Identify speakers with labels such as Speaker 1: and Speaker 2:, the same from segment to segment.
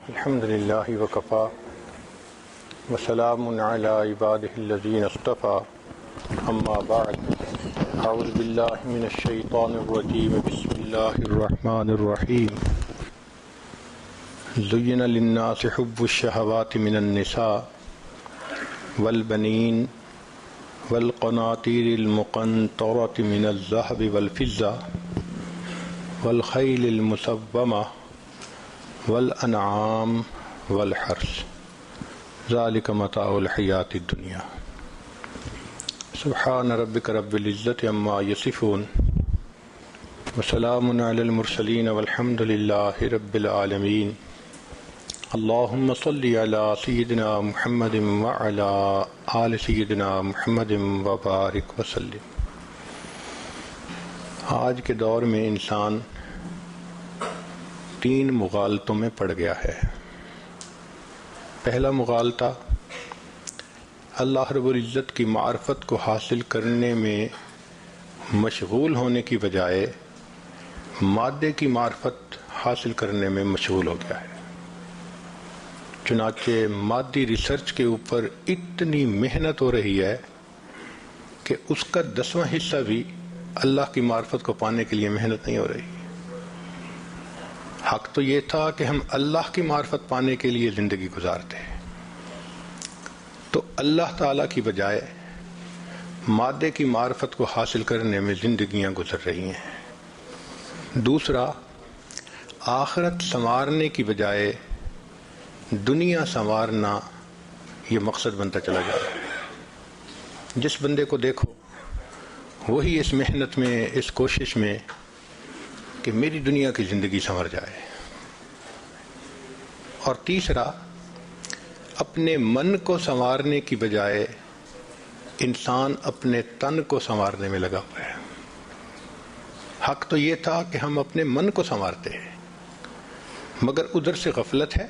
Speaker 1: الحمد للہ وکفى وسلام علی عبادہ الذین اصطفى اما بعد اعوذ باللہ من الشیطان الرجیم بسم اللہ الرحمن الرحیم زین للناس حب الشہوات من النساء والبنین والقناطیر المقنطرة من الذهب والفضة والخیل المسومة والانعام والحرث ذلك متاع الحیاۃ الدنیا سبحان ربک رب العزۃ عما یصفون وسلام علی المرسلین والحمد للہ رب العالمین اللہم صل علی سیدنا محمد وعلی آل سیدنا محمد وبارک وسلم۔ آج کے دور میں انسان تین مغالطوں میں پڑ گیا ہے۔ پہلا مغالطہ اللہ رب العزت کی معرفت کو حاصل کرنے میں مشغول ہونے کی بجائے مادے کی معرفت حاصل کرنے میں مشغول ہو گیا ہے۔ چنانچہ مادی ریسرچ کے اوپر اتنی محنت ہو رہی ہے کہ اس کا 10واں حصہ بھی اللہ کی معرفت کو پانے کے لیے محنت نہیں ہو رہی۔ حق تو یہ تھا کہ ہم اللہ کی معرفت پانے کے لیے زندگی گزارتے ہیں، تو اللہ تعالیٰ کی بجائے مادے کی معرفت کو حاصل کرنے میں زندگیاں گزر رہی ہیں۔ دوسرا، آخرت سنوارنے کی بجائے دنیا سنوارنا یہ مقصد بنتا چلا جا رہا ہے۔ جس بندے کو دیکھو وہی اس محنت میں، اس کوشش میں کہ میری دنیا کی زندگی سنور جائے۔ اور تیسرا، اپنے من کو سنوارنے کی بجائے انسان اپنے تن کو سنوارنے میں لگا ہوا ہے۔ حق تو یہ تھا کہ ہم اپنے من کو سنوارتے ہیں، مگر ادھر سے غفلت ہے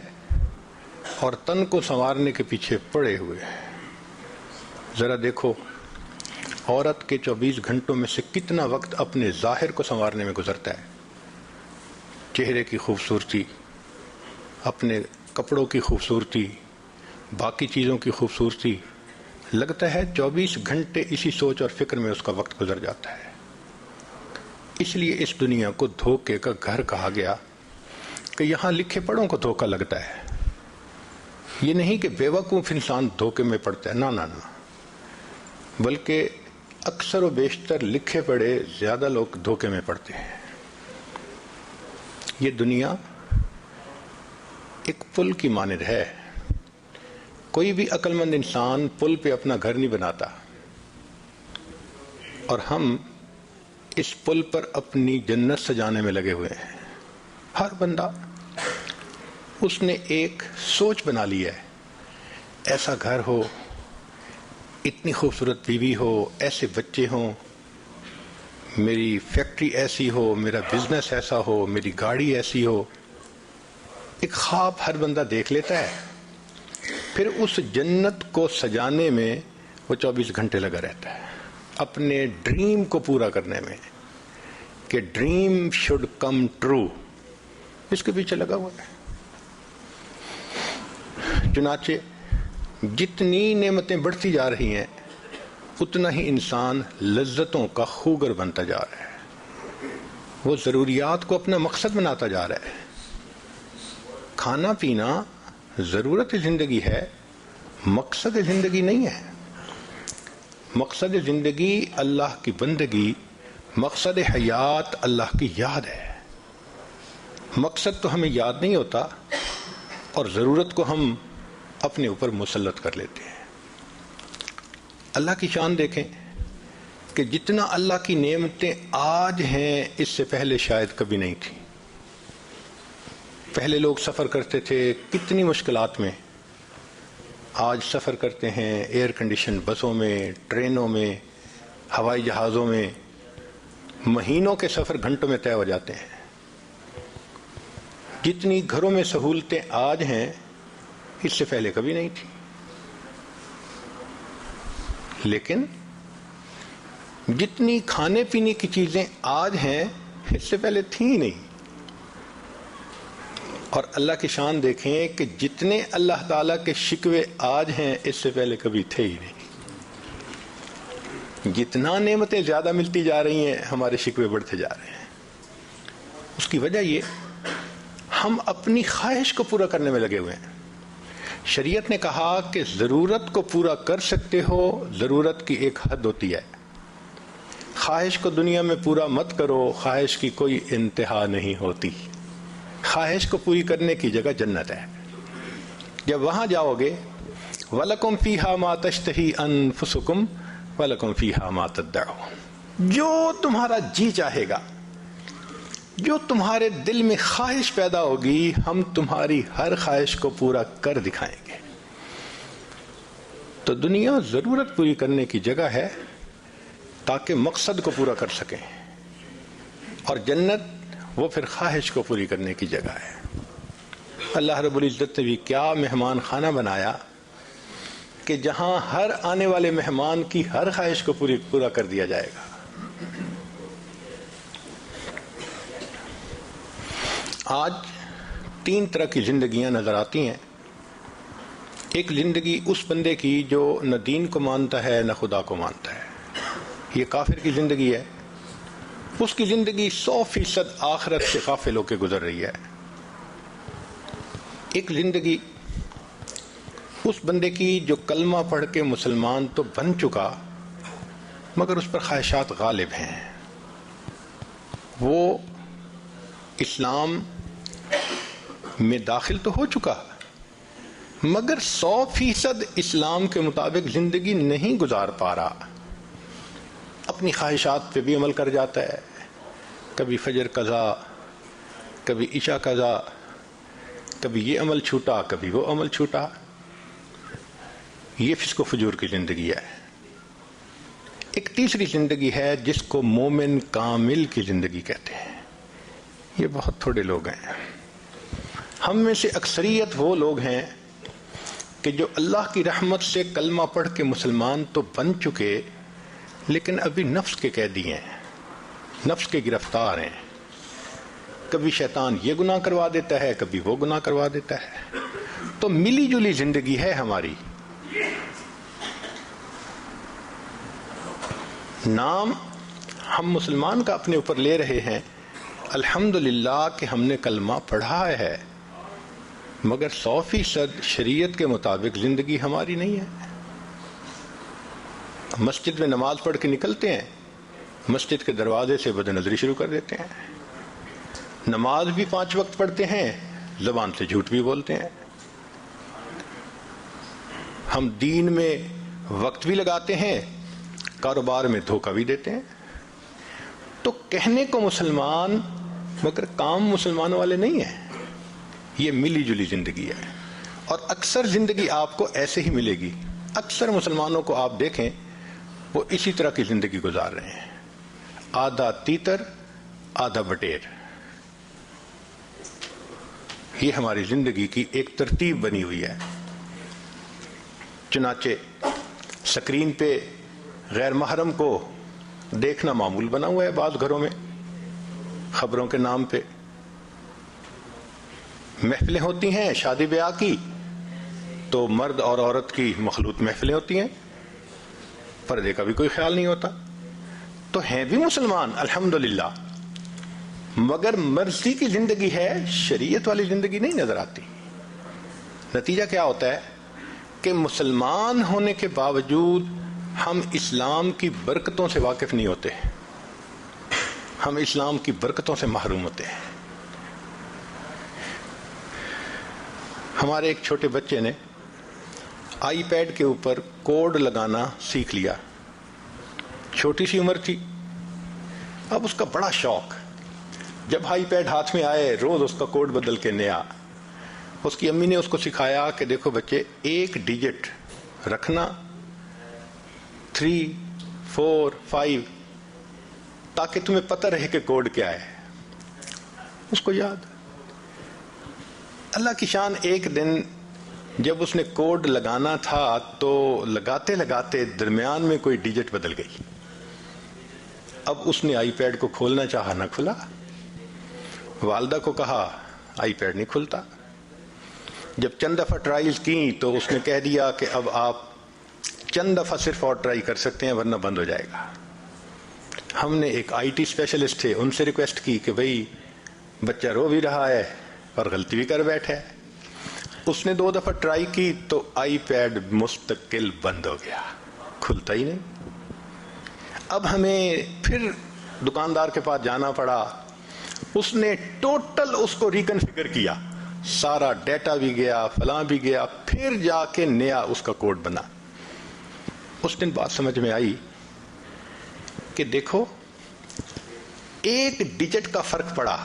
Speaker 1: اور تن کو سنوارنے کے پیچھے پڑے ہوئے ہیں۔ ذرا دیکھو، عورت کے 24 گھنٹوں میں سے کتنا وقت اپنے ظاہر کو سنوارنے میں گزرتا ہے۔ چہرے کی خوبصورتی، اپنے کپڑوں کی خوبصورتی، باقی چیزوں کی خوبصورتی، لگتا ہے 24 گھنٹے اسی سوچ اور فکر میں اس کا وقت گزر جاتا ہے۔ اس لیے اس دنیا کو دھوکے کا گھر کہا گیا کہ یہاں لکھے پڑھوں کو دھوکا لگتا ہے۔ یہ نہیں کہ بے وقوف انسان دھوکے میں پڑتا ہے، نہ، بلکہ اکثر و بیشتر لکھے پڑھے زیادہ لوگ دھوکے میں پڑتے ہیں۔ یہ دنیا ایک پل کی مانند ہے۔ کوئی بھی عقل مند انسان پل پہ اپنا گھر نہیں بناتا، اور ہم اس پل پر اپنی جنت سجانے میں لگے ہوئے ہیں۔ ہر بندہ اس نے ایک سوچ بنا لی ہے، ایسا گھر ہو، اتنی خوبصورت بیوی ہو، ایسے بچے ہوں، میری فیکٹری ایسی ہو، میرا بزنس ایسا ہو، میری گاڑی ایسی ہو۔ ایک خواب ہر بندہ دیکھ لیتا ہے، پھر اس جنت کو سجانے میں وہ 24 گھنٹے لگا رہتا ہے، اپنے ڈریم کو پورا کرنے میں، کہ ڈریم شوڈ کم ٹرو، اس کے پیچھے لگا ہوا ہے۔ چنانچہ جتنی نعمتیں بڑھتی جا رہی ہیں اتنا ہی انسان لذتوں کا خوگر بنتا جا رہا ہے۔ وہ ضروریات کو اپنا مقصد بناتا جا رہا ہے۔ کھانا پینا ضرورت زندگی ہے، مقصد زندگی نہیں ہے۔ مقصد زندگی اللہ کی بندگی، مقصد حیات اللہ کی یاد ہے۔ مقصد تو ہمیں یاد نہیں ہوتا اور ضرورت کو ہم اپنے اوپر مسلط کر لیتے ہیں۔ اللہ کی شان دیکھیں کہ جتنا اللہ کی نعمتیں آج ہیں اس سے پہلے شاید کبھی نہیں تھی۔ پہلے لوگ سفر کرتے تھے کتنی مشکلات میں، آج سفر کرتے ہیں ایئر کنڈیشن بسوں میں، ٹرینوں میں، ہوائی جہازوں میں، مہینوں کے سفر گھنٹوں میں طے ہو جاتے ہیں۔ جتنی گھروں میں سہولتیں آج ہیں اس سے پہلے کبھی نہیں تھی، لیکن جتنی کھانے پینے کی چیزیں آج ہیں اس سے پہلے تھیں ہی نہیں۔ اور اللہ کی شان دیکھیں کہ جتنے اللہ تعالیٰ کے شکوے آج ہیں اس سے پہلے کبھی تھے ہی نہیں. جتنا نعمتیں زیادہ ملتی جا رہی ہیں ہمارے شکوے بڑھتے جا رہے ہیں. اس کی وجہ یہ ہم اپنی خواہش کو پورا کرنے میں لگے ہوئے ہیں. شریعت نے کہا کہ ضرورت کو پورا کر سکتے ہو، ضرورت کی ایک حد ہوتی ہے. خواہش کو دنیا میں پورا مت کرو، خواہش کی کوئی انتہا نہیں ہوتی. خواہش کو پوری کرنے کی جگہ جنت ہے. جب وہاں جاؤ گے وَلَكُمْ فِيهَا مَا تَشْتَهِي أَنفُسُكُمْ وَلَكُمْ فِيهَا مَا تَدَّعُونَ، جو تمہارا جی چاہے گا، جو تمہارے دل میں خواہش پیدا ہوگی، ہم تمہاری ہر خواہش کو پورا کر دکھائیں گے. تو دنیا ضرورت پوری کرنے کی جگہ ہے تاکہ مقصد کو پورا کر سکیں، اور جنت وہ پھر خواہش کو پوری کرنے کی جگہ ہے. اللہ رب العزت نے بھی کیا مہمان خانہ بنایا کہ جہاں ہر آنے والے مہمان کی ہر خواہش کو پورا کر دیا جائے گا. آج 3 طرح کی زندگیاں نظر آتی ہیں. ایک زندگی اس بندے کی جو نہ دین کو مانتا ہے نہ خدا کو مانتا ہے، یہ کافر کی زندگی ہے. اس کی زندگی 100% آخرت سے غافل ہو کے گزر رہی ہے. ایک زندگی اس بندے کی جو کلمہ پڑھ کے مسلمان تو بن چکا مگر اس پر خواہشات غالب ہیں. وہ اسلام میں داخل تو ہو چکا مگر 100% اسلام کے مطابق زندگی نہیں گزار پا رہا. اپنی خواہشات پہ بھی عمل کر جاتا ہے، کبھی فجر قضا، کبھی عشاء قضا، کبھی یہ عمل چھوٹا کبھی وہ عمل چھوٹا. یہ فسق و فجور کی زندگی ہے. ایک تیسری زندگی ہے جس کو مومن کامل کی زندگی کہتے ہیں. یہ بہت تھوڑے لوگ ہیں. ہم میں سے اکثریت وہ لوگ ہیں کہ جو اللہ کی رحمت سے کلمہ پڑھ کے مسلمان تو بن چکے لیکن ابھی نفس کے قیدی ہیں، نفس کے گرفتار ہیں. کبھی شیطان یہ گناہ کروا دیتا ہے، کبھی وہ گناہ کروا دیتا ہے. تو ملی جلی زندگی ہے ہماری. نام ہم مسلمان کا اپنے اوپر لے رہے ہیں، الحمدللہ کہ ہم نے کلمہ پڑھا ہے، مگر 100% شریعت کے مطابق زندگی ہماری نہیں ہے. مسجد میں نماز پڑھ کے نکلتے ہیں، مسجد کے دروازے سے بد نظری شروع کر دیتے ہیں. نماز بھی 5 وقت پڑھتے ہیں، زبان سے جھوٹ بھی بولتے ہیں. ہم دین میں وقت بھی لگاتے ہیں، کاروبار میں دھوکہ بھی دیتے ہیں. تو کہنے کو مسلمان مگر کام مسلمانوں والے نہیں ہیں. یہ ملی جلی زندگی ہے، اور اکثر زندگی آپ کو ایسے ہی ملے گی. اکثر مسلمانوں کو آپ دیکھیں وہ اسی طرح کی زندگی گزار رہے ہیں. آدھا تیتر آدھا بٹیر، یہ ہماری زندگی کی ایک ترتیب بنی ہوئی ہے. چنانچہ سکرین پہ غیر محرم کو دیکھنا معمول بنا ہوا ہے. بعض گھروں میں خبروں کے نام پہ محفلیں ہوتی ہیں شادی بیاہ کی، تو مرد اور عورت کی مخلوط محفلیں ہوتی ہیں، پردے کا بھی کوئی خیال نہیں ہوتا. تو ہیں بھی مسلمان الحمدللہ، مگر مرضی کی زندگی ہے، شریعت والی زندگی نہیں نظر آتی. نتیجہ کیا ہوتا ہے کہ مسلمان ہونے کے باوجود ہم اسلام کی برکتوں سے واقف نہیں ہوتے، ہم اسلام کی برکتوں سے محروم ہوتے ہیں. ہمارے ایک چھوٹے بچے نے آئی پیڈ کے اوپر کوڈ لگانا سیکھ لیا. چھوٹی سی عمر تھی، اب اس کا بڑا شوق. جب آئی پیڈ ہاتھ میں آئے روز اس کا کوڈ بدل کے نیا. اس کی امی نے اس کو سکھایا کہ دیکھو بچے، 1 ڈیجٹ رکھنا 3 4 5 تاکہ تمہیں پتہ رہے کہ کوڈ کیا ہے. اس کو یاد. اللہ کی شان، ایک دن جب اس نے کوڈ لگانا تھا تو لگاتے لگاتے درمیان میں کوئی ڈیجٹ بدل گئی. اب اس نے آئی پیڈ کو کھولنا چاہا، نہ کھلا. والدہ کو کہا آئی پیڈ نہیں کھلتا. جب چند دفعہ ٹرائلز کی تو اس نے کہہ دیا کہ اب آپ چند دفعہ صرف اور ٹرائی کر سکتے ہیں ورنہ بند ہو جائے گا. ہم نے ایک آئی ٹی اسپیشلسٹ تھے ان سے ریکویسٹ کی کہ بھئی بچہ رو بھی رہا ہے اور غلطی بھی کر بیٹھا ہے. اس نے 2 دفعہ ٹرائی کی تو آئی پیڈ مستقل بند ہو گیا, کھلتا ہی نہیں. اب ہمیں پھر دکاندار کے پاس جانا پڑا. اس نے ٹوٹل اس کو ریکنفیگر کیا, سارا ڈیٹا بھی گیا, فلاں بھی گیا, پھر جا کے نیا اس کا کوڈ بنا. اس دن بات سمجھ میں آئی کہ دیکھو ایک ڈیجٹ کا فرق پڑا.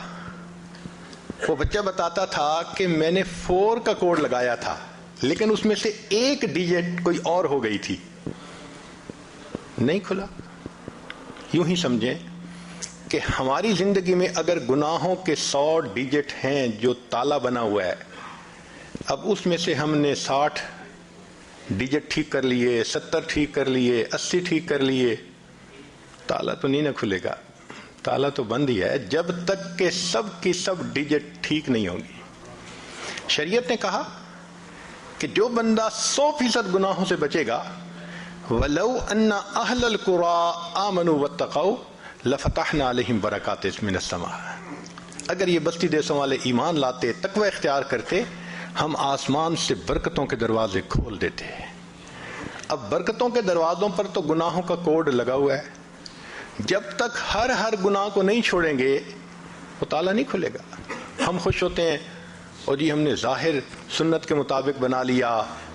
Speaker 1: وہ بچہ بتاتا تھا کہ میں نے 4 کا کوڈ لگایا تھا لیکن اس میں سے ایک ڈیجٹ کوئی اور ہو گئی تھی, نہیں کھلا. یوں ہی سمجھیں کہ ہماری زندگی میں اگر گناہوں کے 100 ڈیجٹ ہیں جو تالا بنا ہوا ہے, اب اس میں سے ہم نے 60 ڈیجٹ ٹھیک کر لیے, 70 ٹھیک کر لیے, 80 ٹھیک کر لیے, تالا تو نہیں نہ کھلے گا. تالا تو بند ہی ہے جب تک کہ سب کی سب ڈیجٹ ٹھیک نہیں ہوں گی. شریعت نے کہا کہ جو بندہ 100% گناہوں سے بچے گا, وَلَوْ أَنَّ أَهْلَ الْقُرَىٰ آمَنُوا وَاتَّقَوْا لَفَتَحْنَا عَلَيْهِمْ بَرَكَاتٍ مِّنَ السَّمَاءِ. اگر یہ بستی دیسوں والے ایمان لاتے, تقوی اختیار کرتے, ہم آسمان سے برکتوں کے دروازے کھول دیتے. اب برکتوں کے دروازوں پر تو گناہوں کا کوڈ لگا ہوا ہے. جب تک ہر گناہ کو نہیں چھوڑیں گے وہ تالا نہیں کھلے گا. ہم خوش ہوتے ہیں اور جی ہم نے ظاہر سنت کے مطابق بنا لیا,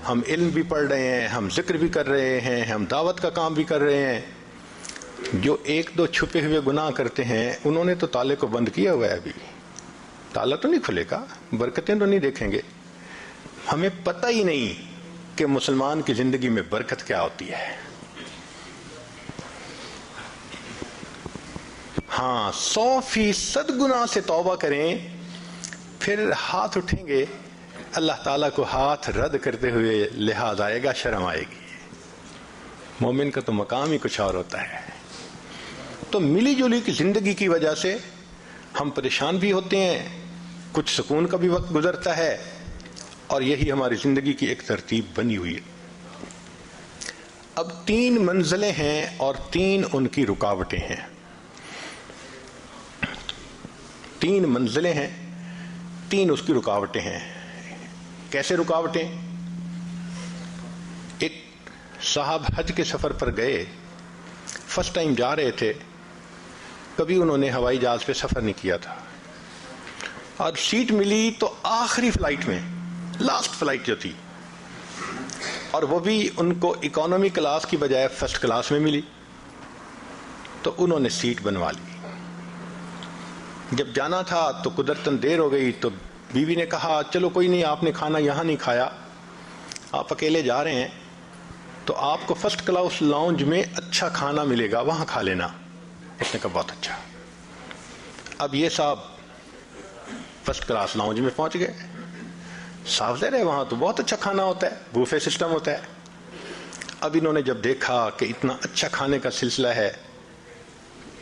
Speaker 1: ہم علم بھی پڑھ رہے ہیں, ہم ذکر بھی کر رہے ہیں, ہم دعوت کا کام بھی کر رہے ہیں. جو 1-2 چھپے ہوئے گناہ کرتے ہیں انہوں نے تو تالے کو بند کیا ہوا ہے, ابھی تالا تو نہیں کھلے گا, برکتیں تو نہیں دیکھیں گے. ہمیں پتہ ہی نہیں کہ مسلمان کی زندگی میں برکت کیا ہوتی ہے. ہاں 100% گناہ سے توبہ کریں, پھر ہاتھ اٹھیں گے, اللہ تعالیٰ کو ہاتھ رد کرتے ہوئے لحاظ آئے گا, شرم آئے گی. مومن کا تو مقام ہی کچھ اور ہوتا ہے. تو ملی جلی کی زندگی کی وجہ سے ہم پریشان بھی ہوتے ہیں, کچھ سکون کا بھی وقت گزرتا ہے, اور یہی ہماری زندگی کی ایک ترتیب بنی ہوئی ہے. اب 3 منزلیں ہیں اور 3 ان کی رکاوٹیں ہیں. 3 منزلیں ہیں, 3 اس کی رکاوٹیں ہیں. کیسے رکاوٹیں؟ ایک صاحب حج کے سفر پر گئے, فرسٹ ٹائم جا رہے تھے, کبھی انہوں نے ہوائی جہاز پہ سفر نہیں کیا تھا, اور سیٹ ملی تو آخری فلائٹ میں, لاسٹ فلائٹ جو تھی, اور وہ بھی ان کو اکانومی کلاس کی بجائے فرسٹ کلاس میں ملی, تو انہوں نے سیٹ بنوا لی. جب جانا تھا تو قدرتاً دیر ہو گئی, تو بیوی نے کہا چلو کوئی نہیں, آپ نے کھانا یہاں نہیں کھایا, آپ اکیلے جا رہے ہیں تو آپ کو فرسٹ کلاس لاؤنج میں اچھا کھانا ملے گا, وہاں کھا لینا. اس نے کہا بہت اچھا. اب یہ صاحب فرسٹ کلاس لاؤنج میں پہنچ گئے. صاف ظاہر ہے وہاں تو بہت اچھا کھانا ہوتا ہے, بوفے سسٹم ہوتا ہے. اب انہوں نے جب دیکھا کہ اتنا اچھا کھانے کا سلسلہ ہے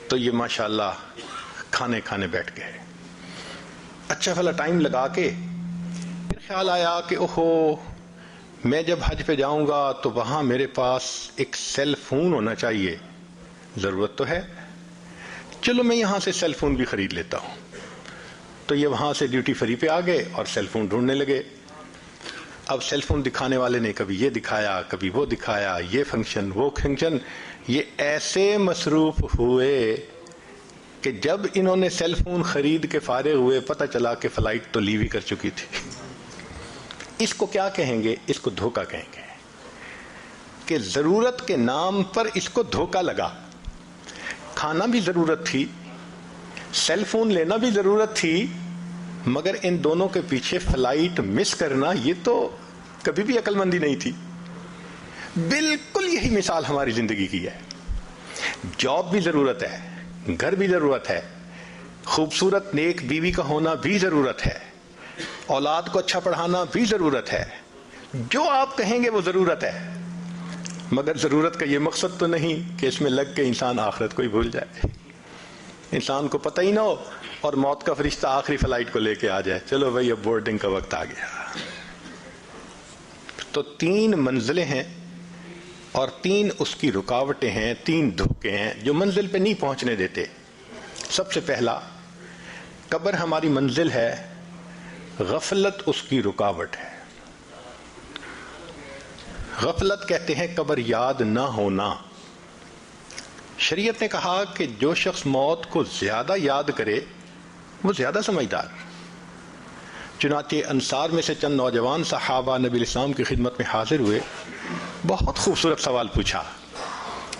Speaker 1: تو یہ ماشاءاللہ کھانے بیٹھ گئے. اچھا بھلا ٹائم لگا کے پھر خیال آیا کہ اوہو, میں جب حج پہ جاؤں گا تو وہاں میرے پاس ایک سیل فون ہونا چاہیے, ضرورت تو ہے, چلو میں یہاں سے سیل فون بھی خرید لیتا ہوں. تو یہ وہاں سے ڈیوٹی فری پہ آ گئے اور سیل فون ڈھونڈنے لگے. اب سیل فون دکھانے والے نے کبھی یہ دکھایا, کبھی وہ دکھایا, یہ فنکشن وہ فنکشن. یہ ایسے مصروف ہوئے کہ جب انہوں نے سیل فون خرید کے فارغ ہوئے, پتہ چلا کہ فلائٹ تو لیو ہی کر چکی تھی. اس کو کیا کہیں گے؟ اس کو دھوکہ کہیں گے کہ ضرورت کے نام پر اس کو دھوکہ لگا. کھانا بھی ضرورت تھی, سیل فون لینا بھی ضرورت تھی, مگر ان دونوں کے پیچھے فلائٹ مس کرنا یہ تو کبھی بھی عقل مندی نہیں تھی. بالکل یہی مثال ہماری زندگی کی ہے. جاب بھی ضرورت ہے, گھر بھی ضرورت ہے, خوبصورت نیک بیوی کا ہونا بھی ضرورت ہے, اولاد کو اچھا پڑھانا بھی ضرورت ہے. جو آپ کہیں گے وہ ضرورت ہے, مگر ضرورت کا یہ مقصد تو نہیں کہ اس میں لگ کے انسان آخرت کو ہی بھول جائے. انسان کو پتہ ہی نہ ہو اور موت کا فرشتہ آخری فلائٹ کو لے کے آ جائے، چلو بھائی اب بورڈنگ کا وقت آ گیا۔ تو 3 منزلیں ہیں اور 3 اس کی رکاوٹیں ہیں، 3 دھوکے ہیں جو منزل پہ نہیں پہنچنے دیتے۔ سب سے پہلا، قبر ہماری منزل ہے، غفلت اس کی رکاوٹ ہے۔ غفلت کہتے ہیں قبر یاد نہ ہونا۔ شریعت نے کہا کہ جو شخص موت کو زیادہ یاد کرے وہ زیادہ سمجھدار۔ چنانچہ انصار میں سے چند نوجوان صحابہ نبی الاسلام کی خدمت میں حاضر ہوئے، بہت خوبصورت سوال پوچھا،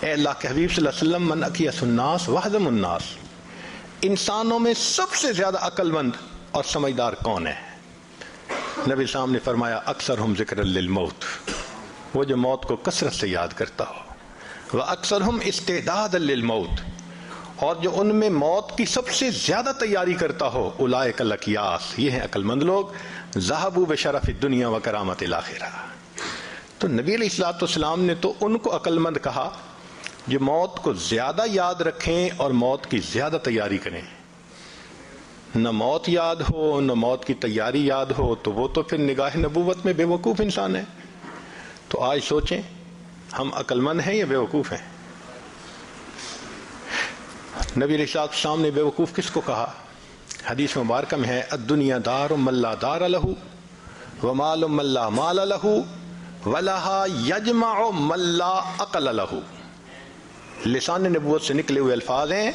Speaker 1: اے اللہ کے حبیب صلی اللہ علیہ وسلم، من اکیس الناس واحذم الناس، انسانوں میں سب سے زیادہ عقل مند اور سمجھدار کون ہے؟ نبی الاسلام نے فرمایا اکثرہم ذکر للموت، وہ جو موت کو کثرت سے یاد کرتا ہو، وَأَكْثَرْهُمْ اسْتِعْدَادًا لِلْمَوْتِ، اور جو ان میں موت کی سب سے زیادہ تیاری کرتا ہو، اولئک الاکیاس، یہ ہیں عقل مند لوگ، ذہبوا بشرف الدنیا وکرامت الآخرہ۔ تو نبی علیہ الصلوۃ والسلام نے تو ان کو عقل مند کہا جو موت کو زیادہ یاد رکھیں اور موت کی زیادہ تیاری کریں۔ نہ موت یاد ہو نہ موت کی تیاری یاد ہو تو وہ تو پھر نگاہ نبوت میں بے وقوف انسان ہے۔ تو آج سوچیں، ہم عقل مند ہیں یا بے وقوف ہیں؟ نبی علیہ الصلوۃ والسلام نے بے وقوف کس کو کہا؟ حدیث مبارکہ میں ہے الدنیا دار من لا دار لہ ومال من لا مال لہ ولہا یجمع من لا عقل لہ۔ لسان نبوت سے نکلے ہوئے الفاظ ہیں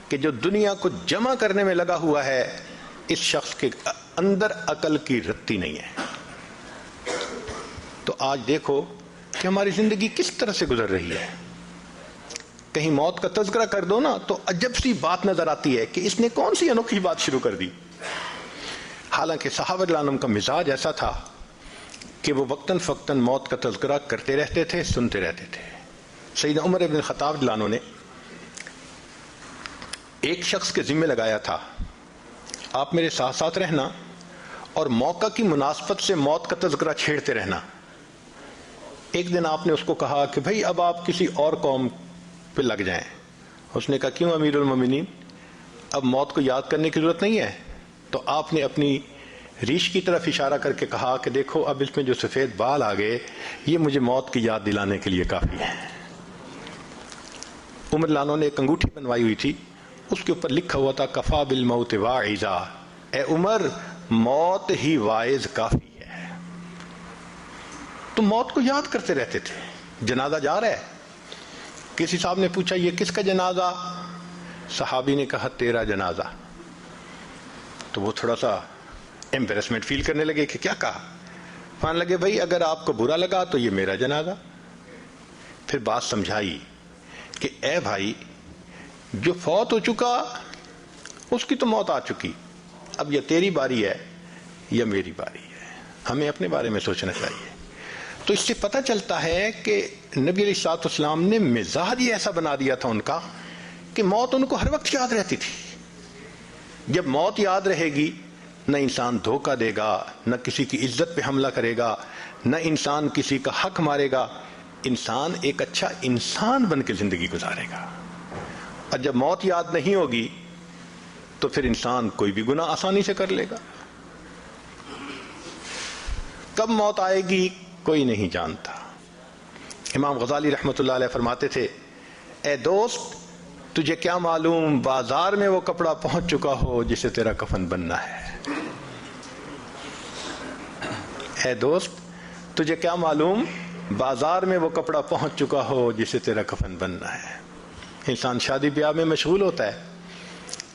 Speaker 1: کہ جو دنیا کو جمع کرنے میں لگا ہوا ہے، اس شخص کے اندر عقل کی رتی نہیں ہے۔ تو آج دیکھو کہ ہماری زندگی کس طرح سے گزر رہی ہے۔ کہیں موت کا تذکرہ کر دو نا تو عجب سی بات نظر آتی ہے کہ اس نے کون سی انوکھی بات شروع کر دی۔ حالانکہ صحابہ کرام کا مزاج ایسا تھا کہ وہ وقتاً فوقتاً موت کا تذکرہ کرتے رہتے تھے، سنتے رہتے تھے۔ سیدنا عمر بن الخطاب رضی اللہ عنہ نے ایک شخص کے ذمہ لگایا تھا، آپ میرے ساتھ ساتھ رہنا اور موقع کی مناسبت سے موت کا تذکرہ چھیڑتے رہنا۔ ایک دن آپ نے اس کو کہا کہ بھئی اب آپ کسی اور قوم پہ لگ جائیں۔ اس نے کہا کیوں امیر المومنین، اب موت کو یاد کرنے کی ضرورت نہیں ہے؟ تو آپ نے اپنی ریش کی طرف اشارہ کر کے کہا کہ دیکھو اب اس میں جو سفید بال آ گئے یہ مجھے موت کی یاد دلانے کے لیے کافی ہے۔ عمر لانوں نے ایک انگوٹھی بنوائی ہوئی تھی، اس کے اوپر لکھا ہوا تھا کفا بالموت واعظا، اے عمر موت ہی واعظ کافی ہے۔ تو موت کو یاد کرتے رہتے تھے۔ جنازہ جا رہا ہے، کسی صاحب نے پوچھا یہ کس کا جنازہ؟ صحابی نے کہا تیرا جنازہ۔ تو وہ تھوڑا سا ایمبیرسمنٹ فیل کرنے لگے کہ کیا کہا؟ کہنے لگے بھائی اگر آپ کو برا لگا تو یہ میرا جنازہ۔ پھر بات سمجھائی کہ اے بھائی جو فوت ہو چکا اس کی تو موت آ چکی، اب یہ تیری باری ہے یا میری باری ہے، ہمیں اپنے بارے میں سوچنا چاہیے۔ تو اس سے پتہ چلتا ہے کہ نبی علیہ الصلوۃ والسلام نے مزاج ہی ایسا بنا دیا تھا ان کا کہ موت ان کو ہر وقت یاد رہتی تھی۔ جب موت یاد رہے گی نہ انسان دھوکہ دے گا، نہ کسی کی عزت پہ حملہ کرے گا، نہ انسان کسی کا حق مارے گا، انسان ایک اچھا انسان بن کے زندگی گزارے گا۔ اور جب موت یاد نہیں ہوگی تو پھر انسان کوئی بھی گناہ آسانی سے کر لے گا۔ کب موت آئے گی کوئی نہیں جانتا۔ امام غزالی رحمۃ اللہ علیہ فرماتے تھے اے دوست تجھے کیا معلوم بازار میں وہ کپڑا پہنچ چکا ہو جسے تیرا کفن بننا ہے۔ اے دوست تجھے کیا معلوم بازار میں وہ کپڑا پہنچ چکا ہو جسے تیرا کفن بننا ہے۔ انسان شادی بیاہ میں مشغول ہوتا ہے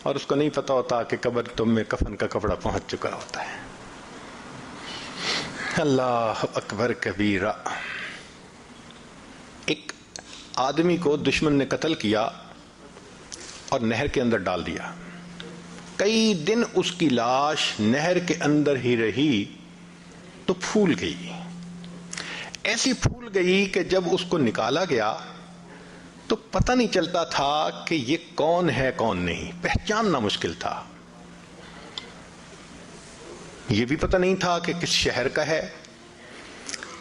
Speaker 1: اور اس کو نہیں پتہ ہوتا کہ قبر تم میں کفن کا کپڑا پہنچ چکا ہوتا ہے۔ اللہ اکبر کبیرہ۔ ایک آدمی کو دشمن نے قتل کیا اور نہر کے اندر ڈال دیا، کئی دن اس کی لاش نہر کے اندر ہی رہی تو پھول گئی، ایسی پھول گئی کہ جب اس کو نکالا گیا تو پتہ نہیں چلتا تھا کہ یہ کون ہے کون نہیں، پہچاننا مشکل تھا۔ یہ بھی پتہ نہیں تھا کہ کس شہر کا ہے۔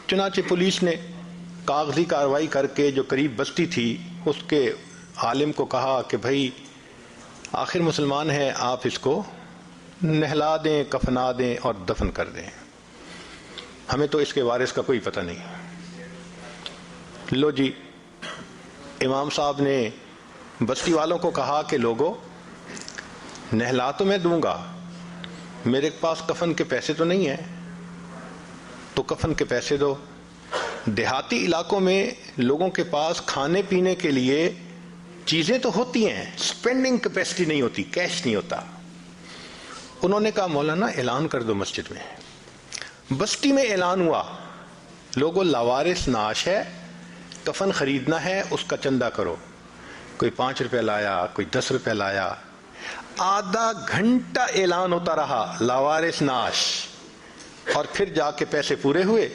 Speaker 1: چنانچہ پولیس نے کاغذی کارروائی کر کے جو قریب بستی تھی اس کے عالم کو کہا کہ بھائی آخر مسلمان ہے، آپ اس کو نہلا دیں، کفنا دیں اور دفن کر دیں، ہمیں تو اس کے وارث کا کوئی پتہ نہیں۔ لو جی، امام صاحب نے بستی والوں کو کہا کہ لوگوں، نہلا تو میں دوں گا، میرے پاس کفن کے پیسے تو نہیں ہیں، تو کفن کے پیسے دو۔ دیہاتی علاقوں میں لوگوں کے پاس کھانے پینے کے لیے چیزیں تو ہوتی ہیں، سپینڈنگ کیپیسٹی نہیں ہوتی، کیش نہیں ہوتا۔ انہوں نے کہا مولانا اعلان کر دو مسجد میں۔ بستی میں اعلان ہوا، لوگوں لاوارث نعش ہے، کفن خریدنا ہے، اس کا چندہ کرو۔ کوئی 5 روپے لایا، کوئی 10 روپے لایا، آدھا گھنٹہ اعلان ہوتا رہا لاوارث نعش، اور پھر جا کے پیسے پورے ہوئے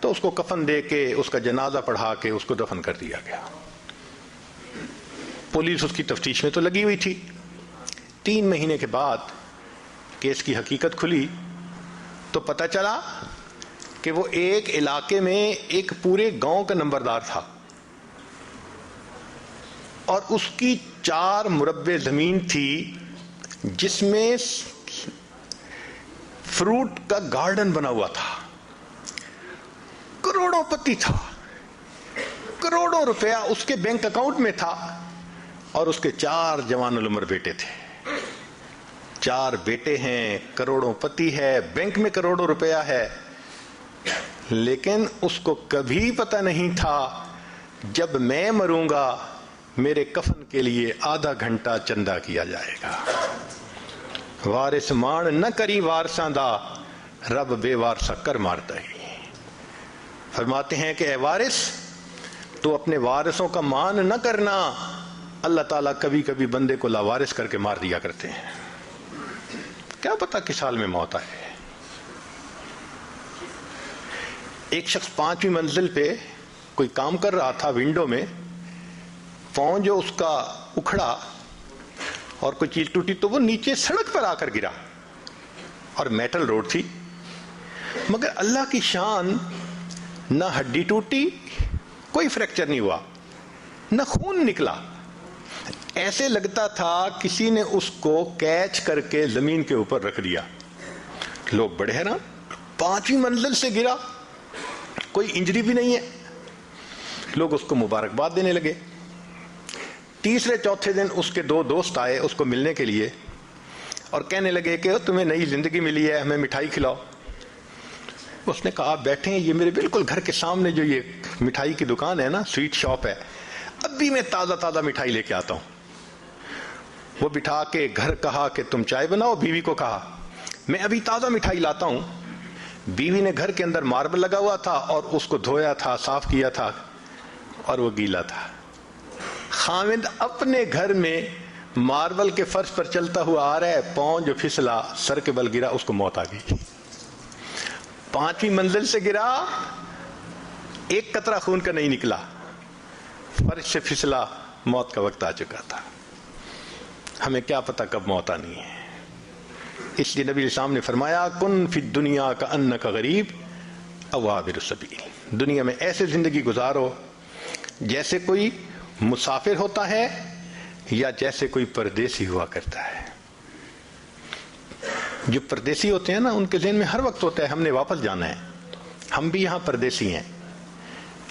Speaker 1: تو اس کو کفن دے کے، اس کا جنازہ پڑھا کے اس کو دفن کر دیا گیا۔ پولیس اس کی تفتیش میں تو لگی ہوئی تھی۔ 3 مہینے کے بعد کیس کی حقیقت کھلی تو پتہ چلا کہ وہ ایک علاقے میں ایک پورے گاؤں کا نمبردار تھا، اور اس کی 4 مربع زمین تھی جس میں فروٹ کا گارڈن بنا ہوا تھا، کروڑوں پتی تھا، کروڑوں روپیہ اس کے بینک اکاؤنٹ میں تھا، اور اس کے 4 جوان العمر بیٹے تھے۔ 4 بیٹے ہیں، کروڑوں پتی ہے، بینک میں کروڑوں روپیہ ہے، لیکن اس کو کبھی پتہ نہیں تھا جب میں مروں گا میرے کفن کے لیے آدھا گھنٹہ چندہ کیا جائے گا۔ وارث مان نہ کری وارثاں دا، رب بے وارثہ کر مارتا ہی۔ فرماتے ہیں کہ اے وارث، تو اپنے وارثوں کا مان نہ کرنا، اللہ تعالیٰ کبھی کبھی بندے کو لاوارث کر کے مار دیا کرتے ہیں، کیا پتہ کس حال میں موت آئے۔ ایک شخص 5ویں منزل پہ کوئی کام کر رہا تھا، ونڈو میں پاؤں جو اس کا اکھڑا اور کوئی چیز ٹوٹی تو وہ نیچے سڑک پر آ کر گرا، اور میٹل روڈ تھی، مگر اللہ کی شان، نہ ہڈی ٹوٹی، کوئی فریکچر نہیں ہوا، نہ خون نکلا، ایسے لگتا تھا کسی نے اس کو کیچ کر کے زمین کے اوپر رکھ دیا۔ لوگ بڑے حیران، 5ویں منزل سے گرا، کوئی انجری بھی نہیں ہے، لوگ اس کو مبارکباد دینے لگے۔ تیسرے چوتھے دن اس کے 2 دوست آئے اس کو ملنے کے لیے، اور کہنے لگے کہ تمہیں نئی زندگی ملی ہے، ہمیں مٹھائی کھلاؤ۔ اس نے کہا آپ بیٹھیں، یہ میرے بالکل گھر کے سامنے جو یہ مٹھائی کی دکان ہے نا، سویٹ شاپ ہے، اب بھی میں تازہ تازہ مٹھائی لے کے آتا ہوں۔ وہ بٹھا کے گھر کہا کہ تم چائے بناؤ، بیوی کو کہا میں ابھی تازہ مٹھائی لاتا ہوں۔ بیوی نے گھر کے اندر ماربل لگا ہوا تھا اور اس کو دھویا تھا، صاف کیا تھا، اور وہ گیلا تھا۔ خاوند اپنے گھر میں ماربل کے فرش پر چلتا ہوا آ رہا ہے، پاؤں جو پھسلا، سر کے بل گرا، اس کو موت آ گئی۔ 5ویں منزل سے گرا، ایک قطرہ خون کا نہیں نکلا، فرش سے پھسلا، موت کا وقت آ چکا تھا۔ ہمیں کیا پتہ کب موت آنی ہے۔ اس لیے نبی اسلام نے فرمایا کن فی الدنیا کأنک غریب او عابر السبیل، دنیا میں ایسے زندگی گزارو جیسے کوئی مسافر ہوتا ہے یا جیسے کوئی پردیسی ہوا کرتا ہے۔ جو پردیسی ہوتے ہیں نا، ان کے ذہن میں ہر وقت ہوتا ہے ہم نے واپس جانا ہے، ہم بھی یہاں پردیسی ہیں،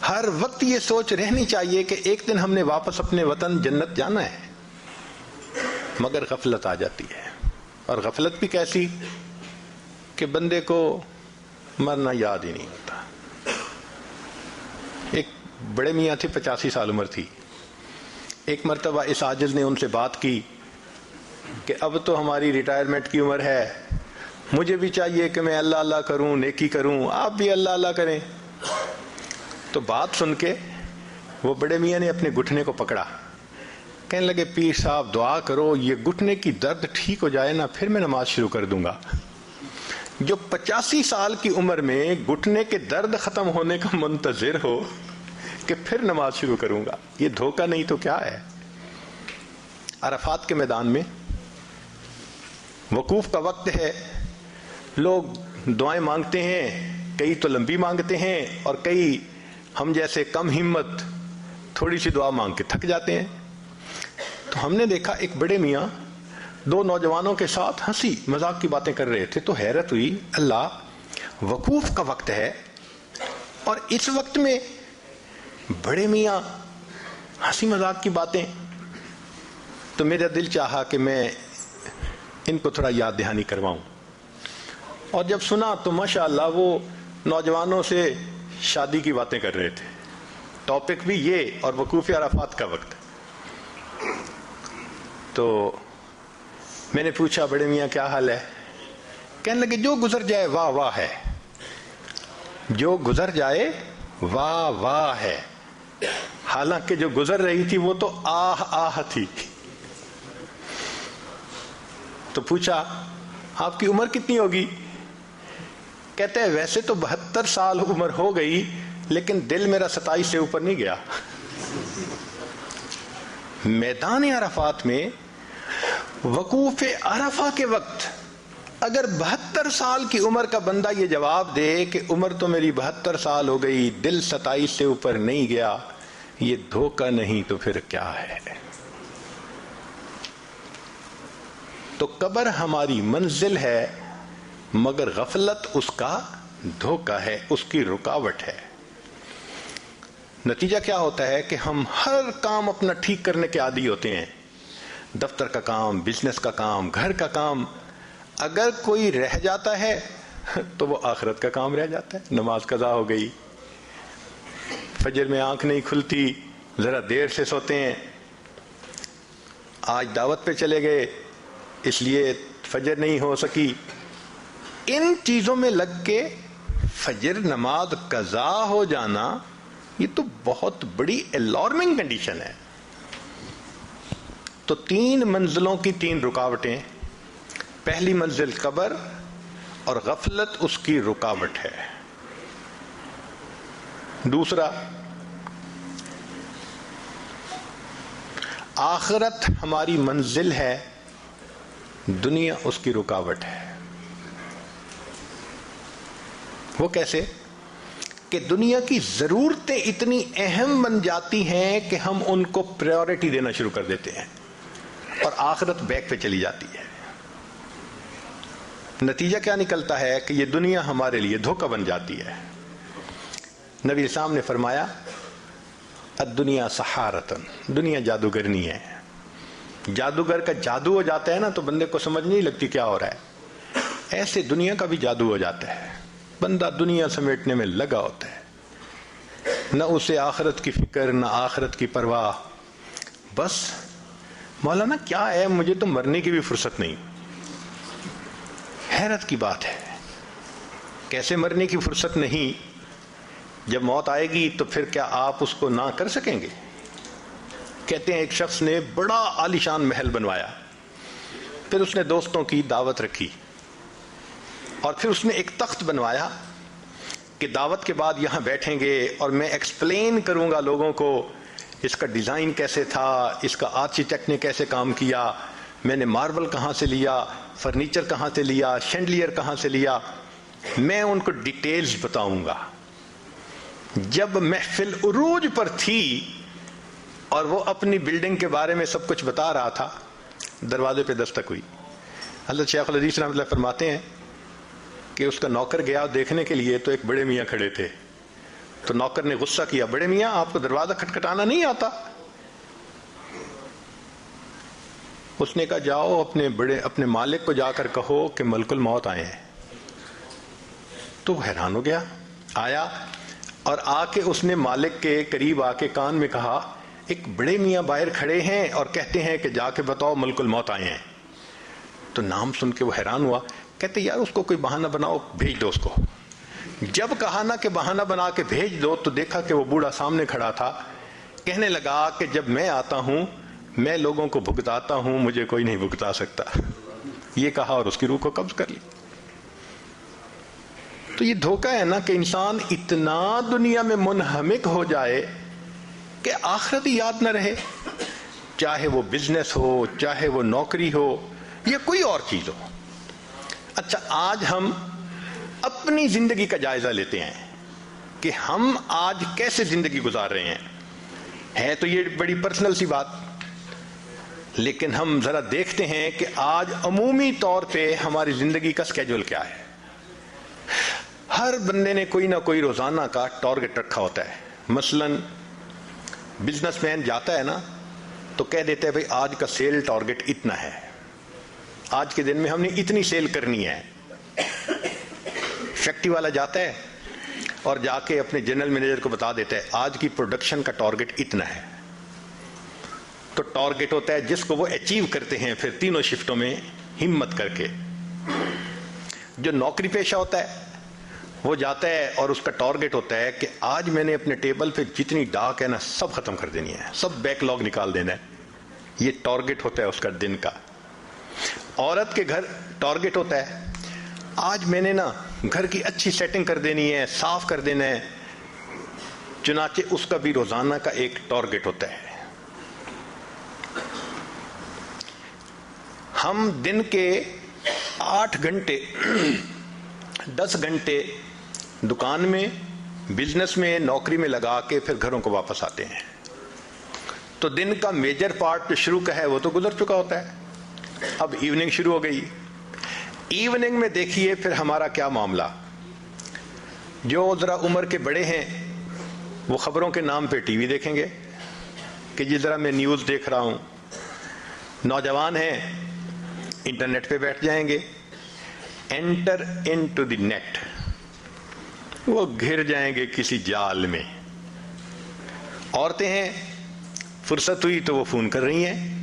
Speaker 1: ہر وقت یہ سوچ رہنی چاہیے کہ ایک دن ہم نے واپس اپنے وطن جنت جانا ہے، مگر غفلت آ جاتی ہے، اور غفلت بھی کیسی کہ بندے کو مرنا یاد ہی نہیں ہوتا۔ ایک بڑے میاں تھے، 85 سال عمر تھی، ایک مرتبہ اس عاجز نے ان سے بات کی کہ اب تو ہماری ریٹائرمنٹ کی عمر ہے، مجھے بھی چاہیے کہ میں اللہ اللہ کروں، نیکی کروں، آپ بھی اللہ اللہ کریں۔ تو بات سن کے وہ بڑے میاں نے اپنے گھٹنے کو پکڑا، کہنے لگے پیر صاحب دعا کرو یہ گھٹنے کی درد ٹھیک ہو جائے نا، پھر میں نماز شروع کر دوں گا۔ جو 85 سال کی عمر میں گھٹنے کے درد ختم ہونے کا منتظر ہو کہ پھر نماز شروع کروں گا، یہ دھوکہ نہیں تو کیا ہے۔ عرفات کے میدان میں وقوف کا وقت ہے، لوگ دعائیں مانگتے ہیں، کئی تو لمبی مانگتے ہیں اور کئی ہم جیسے کم ہمت تھوڑی سی دعا مانگ کے تھک جاتے ہیں۔ تو ہم نے دیکھا ایک بڑے میاں دو نوجوانوں کے ساتھ ہنسی مذاق کی باتیں کر رہے تھے، تو حیرت ہوئی، اللہ وقوف کا وقت ہے اور اس وقت میں بڑے میاں ہنسی مذاق کی باتیں. تو میرا دل چاہا کہ میں ان کو تھوڑا یاد دہانی کرواؤں، اور جب سنا تو ماشاءاللہ وہ نوجوانوں سے شادی کی باتیں کر رہے تھے، ٹاپک بھی یہ اور وقوف عرفات کا وقت. تو میں نے پوچھا بڑے میاں کیا حال ہے؟ کہنے لگے جو گزر جائے واہ واہ ہے، جو گزر جائے واہ واہ ہے. حالانکہ جو گزر رہی تھی وہ تو آہ آہ تھی. تو پوچھا آپ کی عمر کتنی ہوگی؟ کہتے ہیں ویسے تو 72 سال عمر ہو گئی لیکن دل میرا 27 سے اوپر نہیں گیا. میدان عرفات میں وقوف عرفہ کے وقت اگر 72 سال کی عمر کا بندہ یہ جواب دے کہ عمر تو میری 72 سال ہو گئی، دل 27 سے اوپر نہیں گیا، یہ دھوکہ نہیں تو پھر کیا ہے؟ تو قبر ہماری منزل ہے مگر غفلت اس کا دھوکہ ہے، اس کی رکاوٹ ہے. نتیجہ کیا ہوتا ہے کہ ہم ہر کام اپنا ٹھیک کرنے کے عادی ہوتے ہیں، دفتر کا کام، بزنس کا کام، گھر کا کام. اگر کوئی رہ جاتا ہے تو وہ آخرت کا کام رہ جاتا ہے. نماز قضا ہو گئی، فجر میں آنکھ نہیں کھلتی، ذرا دیر سے سوتے ہیں، آج دعوت پہ چلے گئے اس لیے فجر نہیں ہو سکی. ان چیزوں میں لگ کے فجر نماز قضا ہو جانا یہ تو بہت بڑی الارمنگ کنڈیشن ہے. تو 3 منزلوں کی 3 رکاوٹیں. پہلی منزل قبر اور غفلت اس کی رکاوٹ ہے. دوسرا آخرت ہماری منزل ہے، دنیا اس کی رکاوٹ ہے. وہ کیسے؟ کہ دنیا کی ضرورتیں اتنی اہم بن جاتی ہیں کہ ہم ان کو پریورٹی دینا شروع کر دیتے ہیں اور آخرت بیک پہ چلی جاتی ہے. نتیجہ کیا نکلتا ہے کہ یہ دنیا ہمارے لیے دھوکہ بن جاتی ہے. نبی اسلام نے فرمایا الدنیا سحارتن، دنیا جادوگرنی ہے. جادوگر کا جادو ہو جاتا ہے نا تو بندے کو سمجھ نہیں لگتی کیا ہو رہا ہے. ایسے دنیا کا بھی جادو ہو جاتا ہے، بندہ دنیا سمیٹنے میں لگا ہوتا ہے، نہ اسے آخرت کی فکر نہ آخرت کی پرواہ. بس مولانا کیا ہے، مجھے تو مرنے کی بھی فرصت نہیں. حیرت کی بات ہے، کیسے مرنے کی فرصت نہیں؟ جب موت آئے گی تو پھر کیا آپ اس کو نہ کر سکیں گے؟ کہتے ہیں ایک شخص نے بڑا عالیشان محل بنوایا، پھر اس نے دوستوں کی دعوت رکھی اور پھر اس نے ایک تخت بنوایا کہ دعوت کے بعد یہاں بیٹھیں گے اور میں ایکسپلین کروں گا لوگوں کو اس کا ڈیزائن کیسے تھا، اس کا آرکیٹیکٹ نے کیسے کام کیا، میں نے ماربل کہاں سے لیا، فرنیچر کہاں سے لیا، شینڈلیئر کہاں سے لیا، میں ان کو ڈیٹیلز بتاؤں گا. جب محفل عروج پر تھی اور وہ اپنی بلڈنگ کے بارے میں سب کچھ بتا رہا تھا، دروازے پہ دستک ہوئی. حضرت شیخ الحدیث رحمۃ اللہ فرماتے ہیں کہ اس کا نوکر گیا دیکھنے کے لیے تو ایک بڑے میاں کھڑے تھے. تو نوکر نے غصہ کیا، بڑے میاں آپ کو دروازہ کھٹکھٹانا نہیں آتا؟ اس نے کہا جاؤ اپنے مالک کو جا کر کہو کہ ملک الموت آئے ہیں. تو وہ حیران ہو گیا، آیا اور آ کے اس نے مالک کے قریب آ کے کان میں کہا ایک بڑے میاں باہر کھڑے ہیں اور کہتے ہیں کہ جا کے بتاؤ ملک الموت آئے ہیں. تو نام سن کے وہ حیران ہوا، کہتے یار اس کو کوئی بہانہ بناؤ، بھیج دو اس کو. جب کہا نا کہ بہانہ بنا کے بھیج دو تو دیکھا کہ وہ بوڑھا سامنے کھڑا تھا. کہنے لگا کہ جب میں آتا ہوں میں لوگوں کو بھگتاتا ہوں، مجھے کوئی نہیں بھگتا سکتا. یہ کہا اور اس کی روح کو قبض کر لی. تو یہ دھوکہ ہے نا کہ انسان اتنا دنیا میں منہمک ہو جائے کہ آخرت ہی یاد نہ رہے، چاہے وہ بزنس ہو، چاہے وہ نوکری ہو یا کوئی اور چیز ہو. اچھا آج ہم اپنی زندگی کا جائزہ لیتے ہیں کہ ہم آج کیسے زندگی گزار رہے ہیں. ہے تو یہ بڑی پرسنل سی بات. لیکن ہم ذرا دیکھتے ہیں کہ آج عمومی طور پہ ہماری زندگی کا سکیجول کیا ہے. ہر بندے نے کوئی نہ کوئی روزانہ کا ٹارگٹ رکھا ہوتا ہے. مثلا بزنس مین جاتا ہے نا تو کہہ دیتا ہے بھئی آج کا سیل ٹارگٹ اتنا ہے, آج کے دن میں ہم نے اتنی سیل کرنی ہے. فیکٹری والا جاتا ہے اور جا کے اپنے جنرل مینیجر کو بتا دیتا ہے آج کی پروڈکشن کا ٹارگٹ اتنا ہے. تو ٹارگٹ ہوتا ہے جس کو وہ اچیو کرتے ہیں پھر تینوں شفٹوں میں ہمت کر کے. جو نوکری پیشہ ہوتا ہے وہ جاتا ہے اور اس کا ٹارگٹ ہوتا ہے کہ آج میں نے اپنے ٹیبل پہ جتنی ڈاک ہے نا سب ختم کر دینی ہے, سب بیک لاگ نکال دینا ہے. یہ ٹارگٹ ہوتا ہے اس کا دن کا. عورت کے گھر ٹارگٹ ہوتا ہے آج میں نے نا گھر کی اچھی سیٹنگ کر دینی ہے, صاف کر دینا ہے. چنانچہ اس کا بھی روزانہ کا ایک ٹارگٹ ہوتا ہے. ہم دن کے 8 گھنٹے 10 گھنٹے دکان میں, بزنس میں, نوکری میں لگا کے پھر گھروں کو واپس آتے ہیں. تو دن کا میجر پارٹ جو شروع کا ہے وہ تو گزر چکا ہوتا ہے. اب ایوننگ شروع ہو گئی. ایوننگ میں دیکھیے پھر ہمارا کیا معاملہ. جو ذرا عمر کے بڑے ہیں وہ خبروں کے نام پہ ٹی وی دیکھیں گے کہ جی ذرا میں نیوز دیکھ رہا ہوں. نوجوان ہیں انٹرنیٹ پہ بیٹھ جائیں گے, انٹر انٹو دی نیٹ, وہ گھر جائیں گے کسی جال میں. عورتیں ہیں فرصت ہوئی تو وہ فون کر رہی ہیں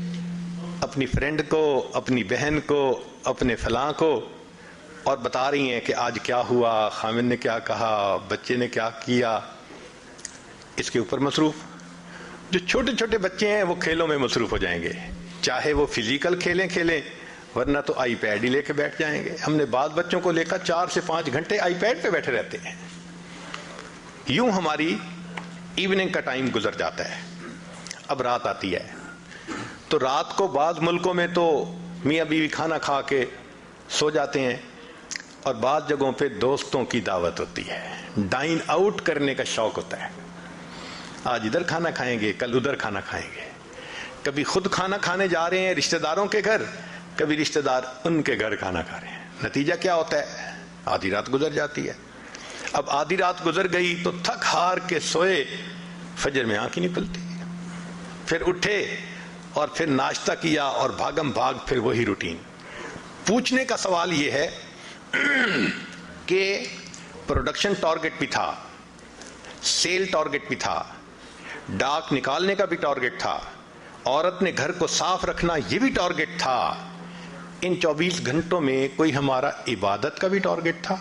Speaker 1: اپنی فرینڈ کو, اپنی بہن کو, اپنے فلاں کو, اور بتا رہی ہیں کہ آج کیا ہوا, خامن نے کیا کہا, بچے نے کیا کیا. اس کے اوپر مصروف. جو چھوٹے چھوٹے بچے ہیں وہ کھیلوں میں مصروف ہو جائیں گے, چاہے وہ فزیکل کھیلیں ورنہ تو آئی پیڈ ہی لے کے بیٹھ جائیں گے. ہم نے بعض بچوں کو لے کر 4 سے 5 گھنٹے آئی پیڈ پہ بیٹھے رہتے ہیں. یوں ہماری ایوننگ کا ٹائم گزر جاتا ہے. اب رات آتی ہے تو رات کو بعض ملکوں میں تو میاں بیوی کھانا کھا کے سو جاتے ہیں, اور بعض جگہوں پہ دوستوں کی دعوت ہوتی ہے. ڈائن آؤٹ کرنے کا شوق ہوتا ہے. آج ادھر کھانا کھائیں گے, کل ادھر کھانا کھائیں گے. کبھی خود کھانا کھانے جا رہے ہیں رشتہ داروں کے گھر, کبھی رشتہ دار ان کے گھر کھانا کھا رہے ہیں. نتیجہ کیا ہوتا ہے, آدھی رات گزر جاتی ہے. اب آدھی رات گزر گئی تو تھک ہار کے سوئے, فجر میں آنکھ ہی نہیں کھلتی. پھر اٹھے اور پھر ناشتہ کیا اور بھاگم بھاگ پھر وہی روٹین. پوچھنے کا سوال یہ ہے کہ پروڈکشن ٹارگٹ بھی تھا, سیل ٹارگٹ بھی تھا, ڈاک نکالنے کا بھی ٹارگٹ تھا, عورت نے گھر کو صاف رکھنا یہ بھی ٹارگٹ تھا. ان 24 گھنٹوں میں کوئی ہمارا عبادت کا بھی ٹارگٹ تھا؟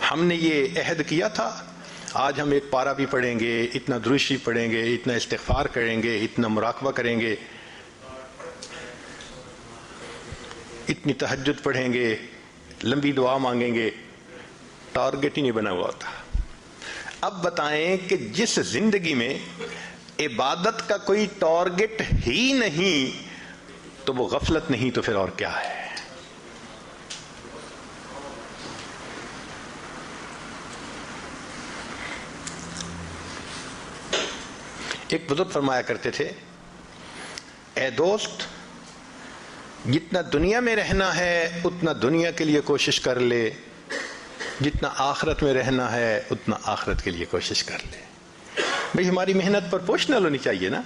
Speaker 1: ہم نے یہ عہد کیا تھا آج ہم ایک پارہ بھی پڑھیں گے, اتنا درود شریف پڑھیں گے, اتنا استغفار کریں گے, اتنا مراقبہ کریں گے, اتنی تہجد پڑھیں گے, لمبی دعا مانگیں گے. ٹارگٹ ہی نہیں بنا ہوا تھا. اب بتائیں کہ جس زندگی میں عبادت کا کوئی ٹارگٹ ہی نہیں تو وہ غفلت نہیں تو پھر اور کیا ہے. ایک بزرگ فرمایا کرتے تھے, اے دوست جتنا دنیا میں رہنا ہے اتنا دنیا کے لیے کوشش کر لے, جتنا آخرت میں رہنا ہے اتنا آخرت کے لیے کوشش کر لے. بھئی ہماری محنت پر پوچھنا ہونی چاہیے نا.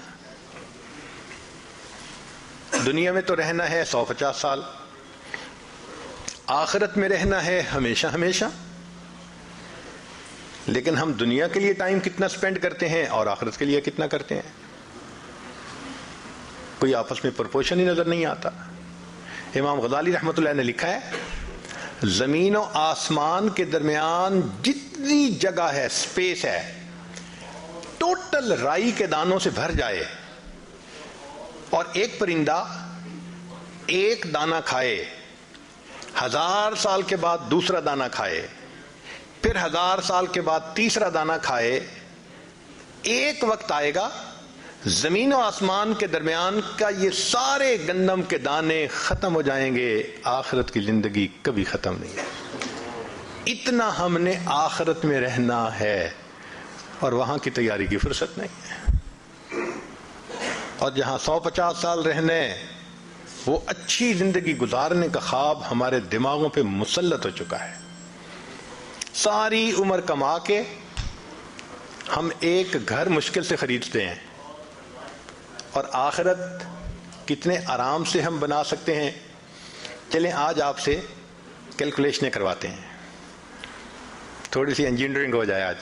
Speaker 1: دنیا میں تو رہنا ہے 150 سال, آخرت میں رہنا ہے ہمیشہ ہمیشہ. لیکن ہم دنیا کے لیے ٹائم کتنا سپینڈ کرتے ہیں اور آخرت کے لیے کتنا کرتے ہیں, کوئی آپس میں پرپورشن ہی نظر نہیں آتا. امام غزالی رحمۃ اللہ نے لکھا ہے, زمین و آسمان کے درمیان جتنی جگہ ہے, سپیس ہے, ٹوٹل رائی کے دانوں سے بھر جائے اور ایک پرندہ ایک دانہ کھائے, 1000 سال کے بعد دوسرا دانہ کھائے, پھر 1000 سال کے بعد تیسرا دانہ کھائے, ایک وقت آئے گا زمین و آسمان کے درمیان کا یہ سارے گندم کے دانے ختم ہو جائیں گے, آخرت کی زندگی کبھی ختم نہیں ہے. اتنا ہم نے آخرت میں رہنا ہے اور وہاں کی تیاری کی فرصت نہیں ہے. اور جہاں 150 سال رہنے، وہ اچھی زندگی گزارنے کا خواب ہمارے دماغوں پہ مسلط ہو چکا ہے۔ ساری عمر کما کے ہم ایک گھر مشکل سے خریدتے ہیں، اور آخرت کتنے آرام سے ہم بنا سکتے ہیں۔ چلیں آج آپ سے کیلکولیشنیں کرواتے ہیں، تھوڑی سی انجینئرنگ ہو جائے۔ آج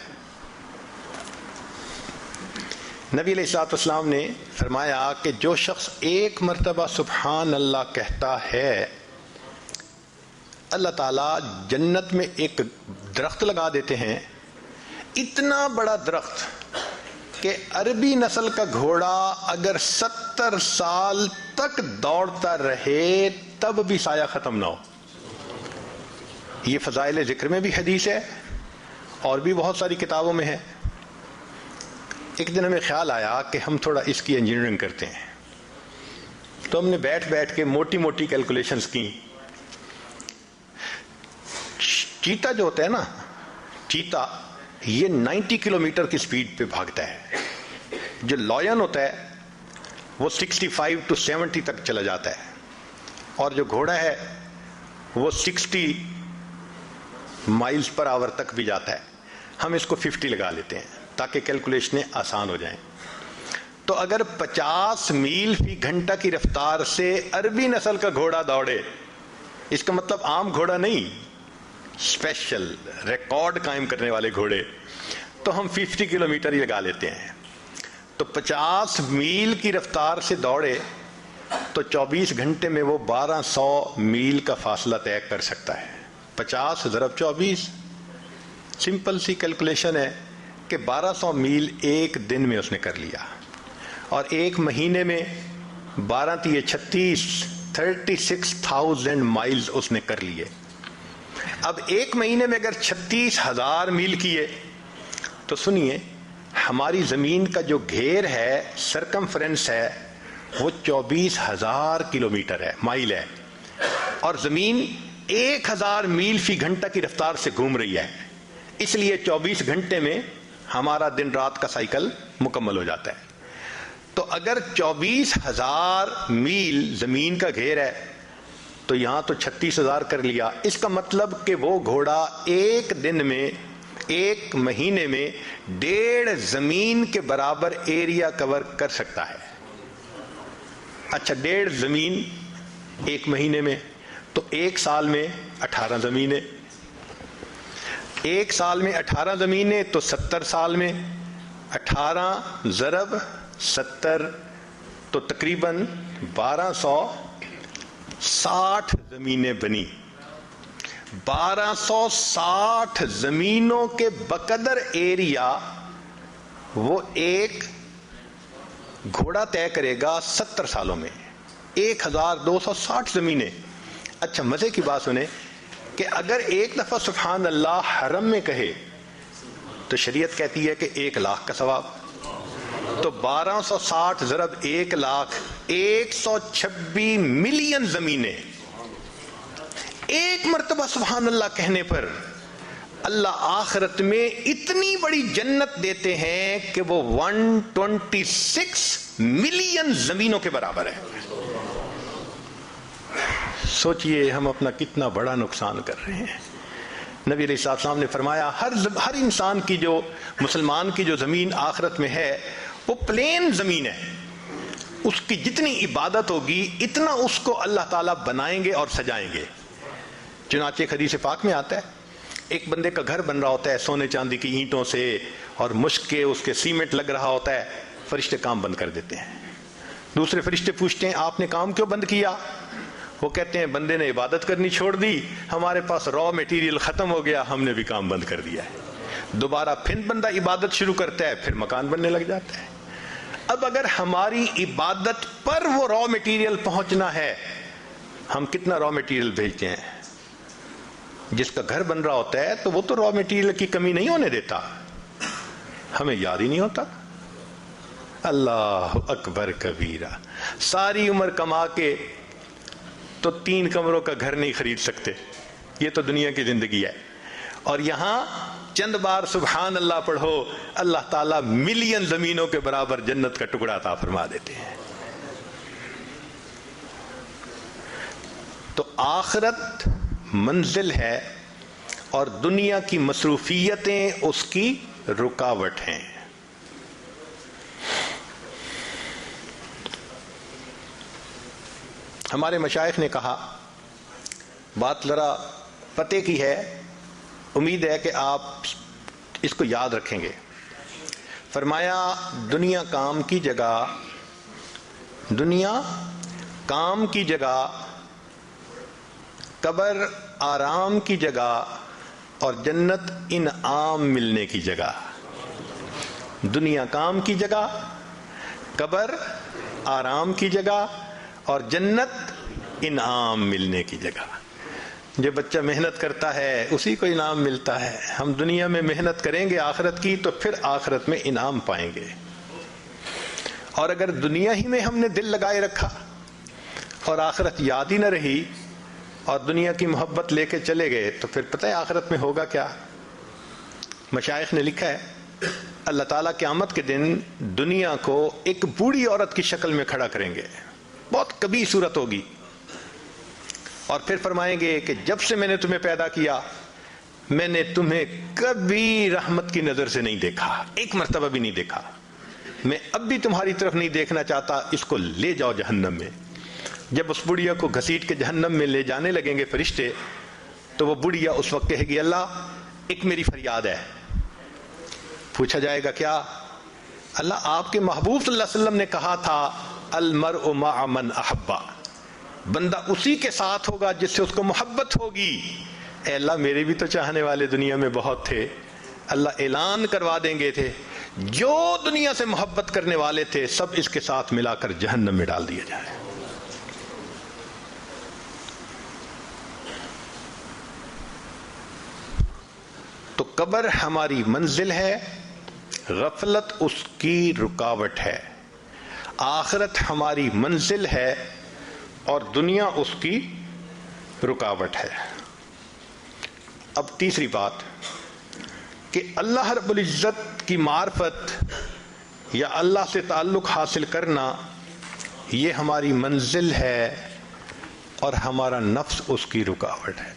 Speaker 1: نبی علیہ الصلوۃ والسلام نے فرمایا کہ جو شخص ایک مرتبہ سبحان اللہ کہتا ہے، اللہ تعالیٰ جنت میں ایک درخت لگا دیتے ہیں، اتنا بڑا درخت کہ عربی نسل کا گھوڑا اگر 70 سال تک دوڑتا رہے تب بھی سایہ ختم نہ ہو۔ یہ فضائل ذکر میں بھی حدیث ہے اور بھی بہت ساری کتابوں میں ہے۔ ایک دن ہمیں خیال آیا کہ ہم تھوڑا اس کی انجینئرنگ کرتے ہیں، تو ہم نے بیٹھ بیٹھ کے موٹی موٹی کیلکولیشنز کی۔ چیتا جو ہوتا ہے نا، چیتا یہ 90 کلومیٹر کی سپیڈ پہ بھاگتا ہے۔ جو لائن ہوتا ہے وہ 65 to 70 تک چلا جاتا ہے، اور جو گھوڑا ہے وہ 60 مائلز پر آور تک بھی جاتا ہے۔ ہم اس کو 50 لگا لیتے ہیں تاکہ کیلکولیشنیں آسان ہو جائیں۔ تو اگر 50 میل فی گھنٹہ کی رفتار سے عربی نسل کا گھوڑا دوڑے، اس کا مطلب عام گھوڑا نہیں، اسپیشل ریکارڈ قائم کرنے والے گھوڑے، تو ہم 50 کلومیٹر ہی لگا لیتے ہیں۔ تو 50 میل کی رفتار سے دوڑے تو 24 گھنٹے میں وہ 1200 میل کا فاصلہ طے کر سکتا ہے۔ 50 ضرب 24، سمپل سی کیلکولیشن ہے کہ 1200 میل ایک دن میں اس نے کر لیا، اور ایک مہینے میں 12 تیے 36,000 مائلز اس نے کر لیے۔ اب ایک مہینے میں اگر 36,000 میل کیے تو سنیے، ہماری زمین کا جو گھیر ہے، سرکمفرنس ہے، وہ 24,000 کلومیٹر ہے، مائل ہے، اور زمین 1000 میل فی گھنٹہ کی رفتار سے گھوم رہی ہے۔ اس لیے 24 گھنٹے میں ہمارا دن رات کا سائیکل مکمل ہو جاتا ہے۔ تو اگر 24,000 میل زمین کا گھیر ہے تو یہاں تو 36,000 کر لیا۔ اس کا مطلب کہ وہ گھوڑا ایک دن میں، ایک مہینے میں 1.5 زمین کے برابر ایریا کور کر سکتا ہے۔ اچھا 1.5 زمین ایک مہینے میں، تو ایک سال میں 18 زمینیں، ایک سال میں 18 زمینیں، تو 70 سال میں 18 ضرب 70 تو تقریباً 1260 زمینیں بنی۔ 1260 زمینوں کے بقدر ایریا وہ ایک گھوڑا طے کرے گا 70 سالوں میں، 1260 زمینیں۔ اچھا مزے کی بات سنیں کہ اگر ایک دفعہ سبحان اللہ حرم میں کہے تو شریعت کہتی ہے کہ 1,00,000 کا ثواب۔ تو 1260 ضرب 1,00,000، 126 ملین زمینیں۔ ایک مرتبہ سبحان اللہ کہنے پر اللہ آخرت میں اتنی بڑی جنت دیتے ہیں کہ وہ 126 ملین زمینوں کے برابر ہے۔ سوچئے ہم اپنا کتنا بڑا نقصان کر رہے ہیں۔ نبی علیہ السلام نے فرمایا ہر انسان کی، جو مسلمان کی جو زمین آخرت میں ہے وہ پلین زمین ہے، اس کی جتنی عبادت ہوگی اتنا اس کو اللہ تعالیٰ بنائیں گے اور سجائیں گے۔ چنانچہ حدیث پاک میں آتا ہے ایک بندے کا گھر بن رہا ہوتا ہے سونے چاندی کی اینٹوں سے، اور مشک کے اس کے سیمنٹ لگ رہا ہوتا ہے، فرشتے کام بند کر دیتے ہیں۔ دوسرے فرشتے پوچھتے ہیں آپ نے کام کیوں بند کیا؟ وہ کہتے ہیں بندے نے عبادت کرنی چھوڑ دی، ہمارے پاس را میٹیریل ختم ہو گیا، ہم نے بھی کام بند کر دیا ہے۔ دوبارہ پھر بندہ عبادت شروع کرتا ہے، پھر مکان بننے لگ جاتا ہے۔ اب اگر ہماری عبادت پر وہ را میٹیریل پہنچنا ہے، ہم کتنا را میٹیریل بھیجتے ہیں؟ جس کا گھر بن رہا ہوتا ہے تو وہ تو را میٹیریل کی کمی نہیں ہونے دیتا، ہمیں یاد ہی نہیں ہوتا۔ اللہ اکبر کبیرہ، ساری عمر کما کے تو 3 کمروں کا گھر نہیں خرید سکتے، یہ تو دنیا کی زندگی ہے۔ اور یہاں چند بار سبحان اللہ پڑھو، اللہ تعالیٰ ملین زمینوں کے برابر جنت کا ٹکڑا عطا فرما دیتے ہیں۔ تو آخرت منزل ہے اور دنیا کی مصروفیتیں اس کی رکاوٹ ہیں۔ ہمارے مشائخ نے کہا، بات ذرا پتے کی ہے، امید ہے کہ آپ اس کو یاد رکھیں گے۔ فرمایا دنیا کام کی جگہ، دنیا کام کی جگہ، قبر آرام کی جگہ، اور جنت انعام ملنے کی جگہ۔ دنیا کام کی جگہ، قبر آرام کی جگہ، اور جنت انعام ملنے کی جگہ۔ جو بچہ محنت کرتا ہے اسی کو انعام ملتا ہے۔ ہم دنیا میں محنت کریں گے آخرت کی تو پھر آخرت میں انعام پائیں گے، اور اگر دنیا ہی میں ہم نے دل لگائے رکھا اور آخرت یاد ہی نہ رہی اور دنیا کی محبت لے کے چلے گئے تو پھر پتہ ہے آخرت میں ہوگا کیا؟ مشائخ نے لکھا ہے اللہ تعالیٰ قیامت کے دن دنیا کو ایک بوڑھی عورت کی شکل میں کھڑا کریں گے، بہت کبھی صورت ہوگی، اور پھر فرمائیں گے کہ جب سے میں نے تمہیں پیدا کیا میں نے تمہیں کبھی رحمت کی نظر سے نہیں دیکھا، ایک مرتبہ بھی نہیں دیکھا، میں اب بھی تمہاری طرف نہیں دیکھنا چاہتا، اس کو لے جاؤ جہنم میں۔ جب اس بڑھیا کو گھسیٹ کے جہنم میں لے جانے لگیں گے فرشتے تو وہ بڑھیا اس وقت کہے گی اللہ ایک میری فریاد ہے۔ پوچھا جائے گا کیا؟ اللہ آپ کے محبوب صلی اللہ علیہ وسلم نے کہا تھا المرء مع من احبا، بندہ اسی کے ساتھ ہوگا جس سے اس کو محبت ہوگی۔ اے اللہ میرے بھی تو چاہنے والے دنیا میں بہت تھے۔ اللہ اعلان کروا دیں گے تھے جو دنیا سے محبت کرنے والے تھے سب اس کے ساتھ ملا کر جہنم میں ڈال دیا جائے۔ تو قبر ہماری منزل ہے، غفلت اس کی رکاوٹ ہے۔ آخرت ہماری منزل ہے اور دنیا اس کی رکاوٹ ہے۔ اب تیسری بات کہ اللہ رب العزت کی معرفت یا اللہ سے تعلق حاصل کرنا یہ ہماری منزل ہے اور ہمارا نفس اس کی رکاوٹ ہے۔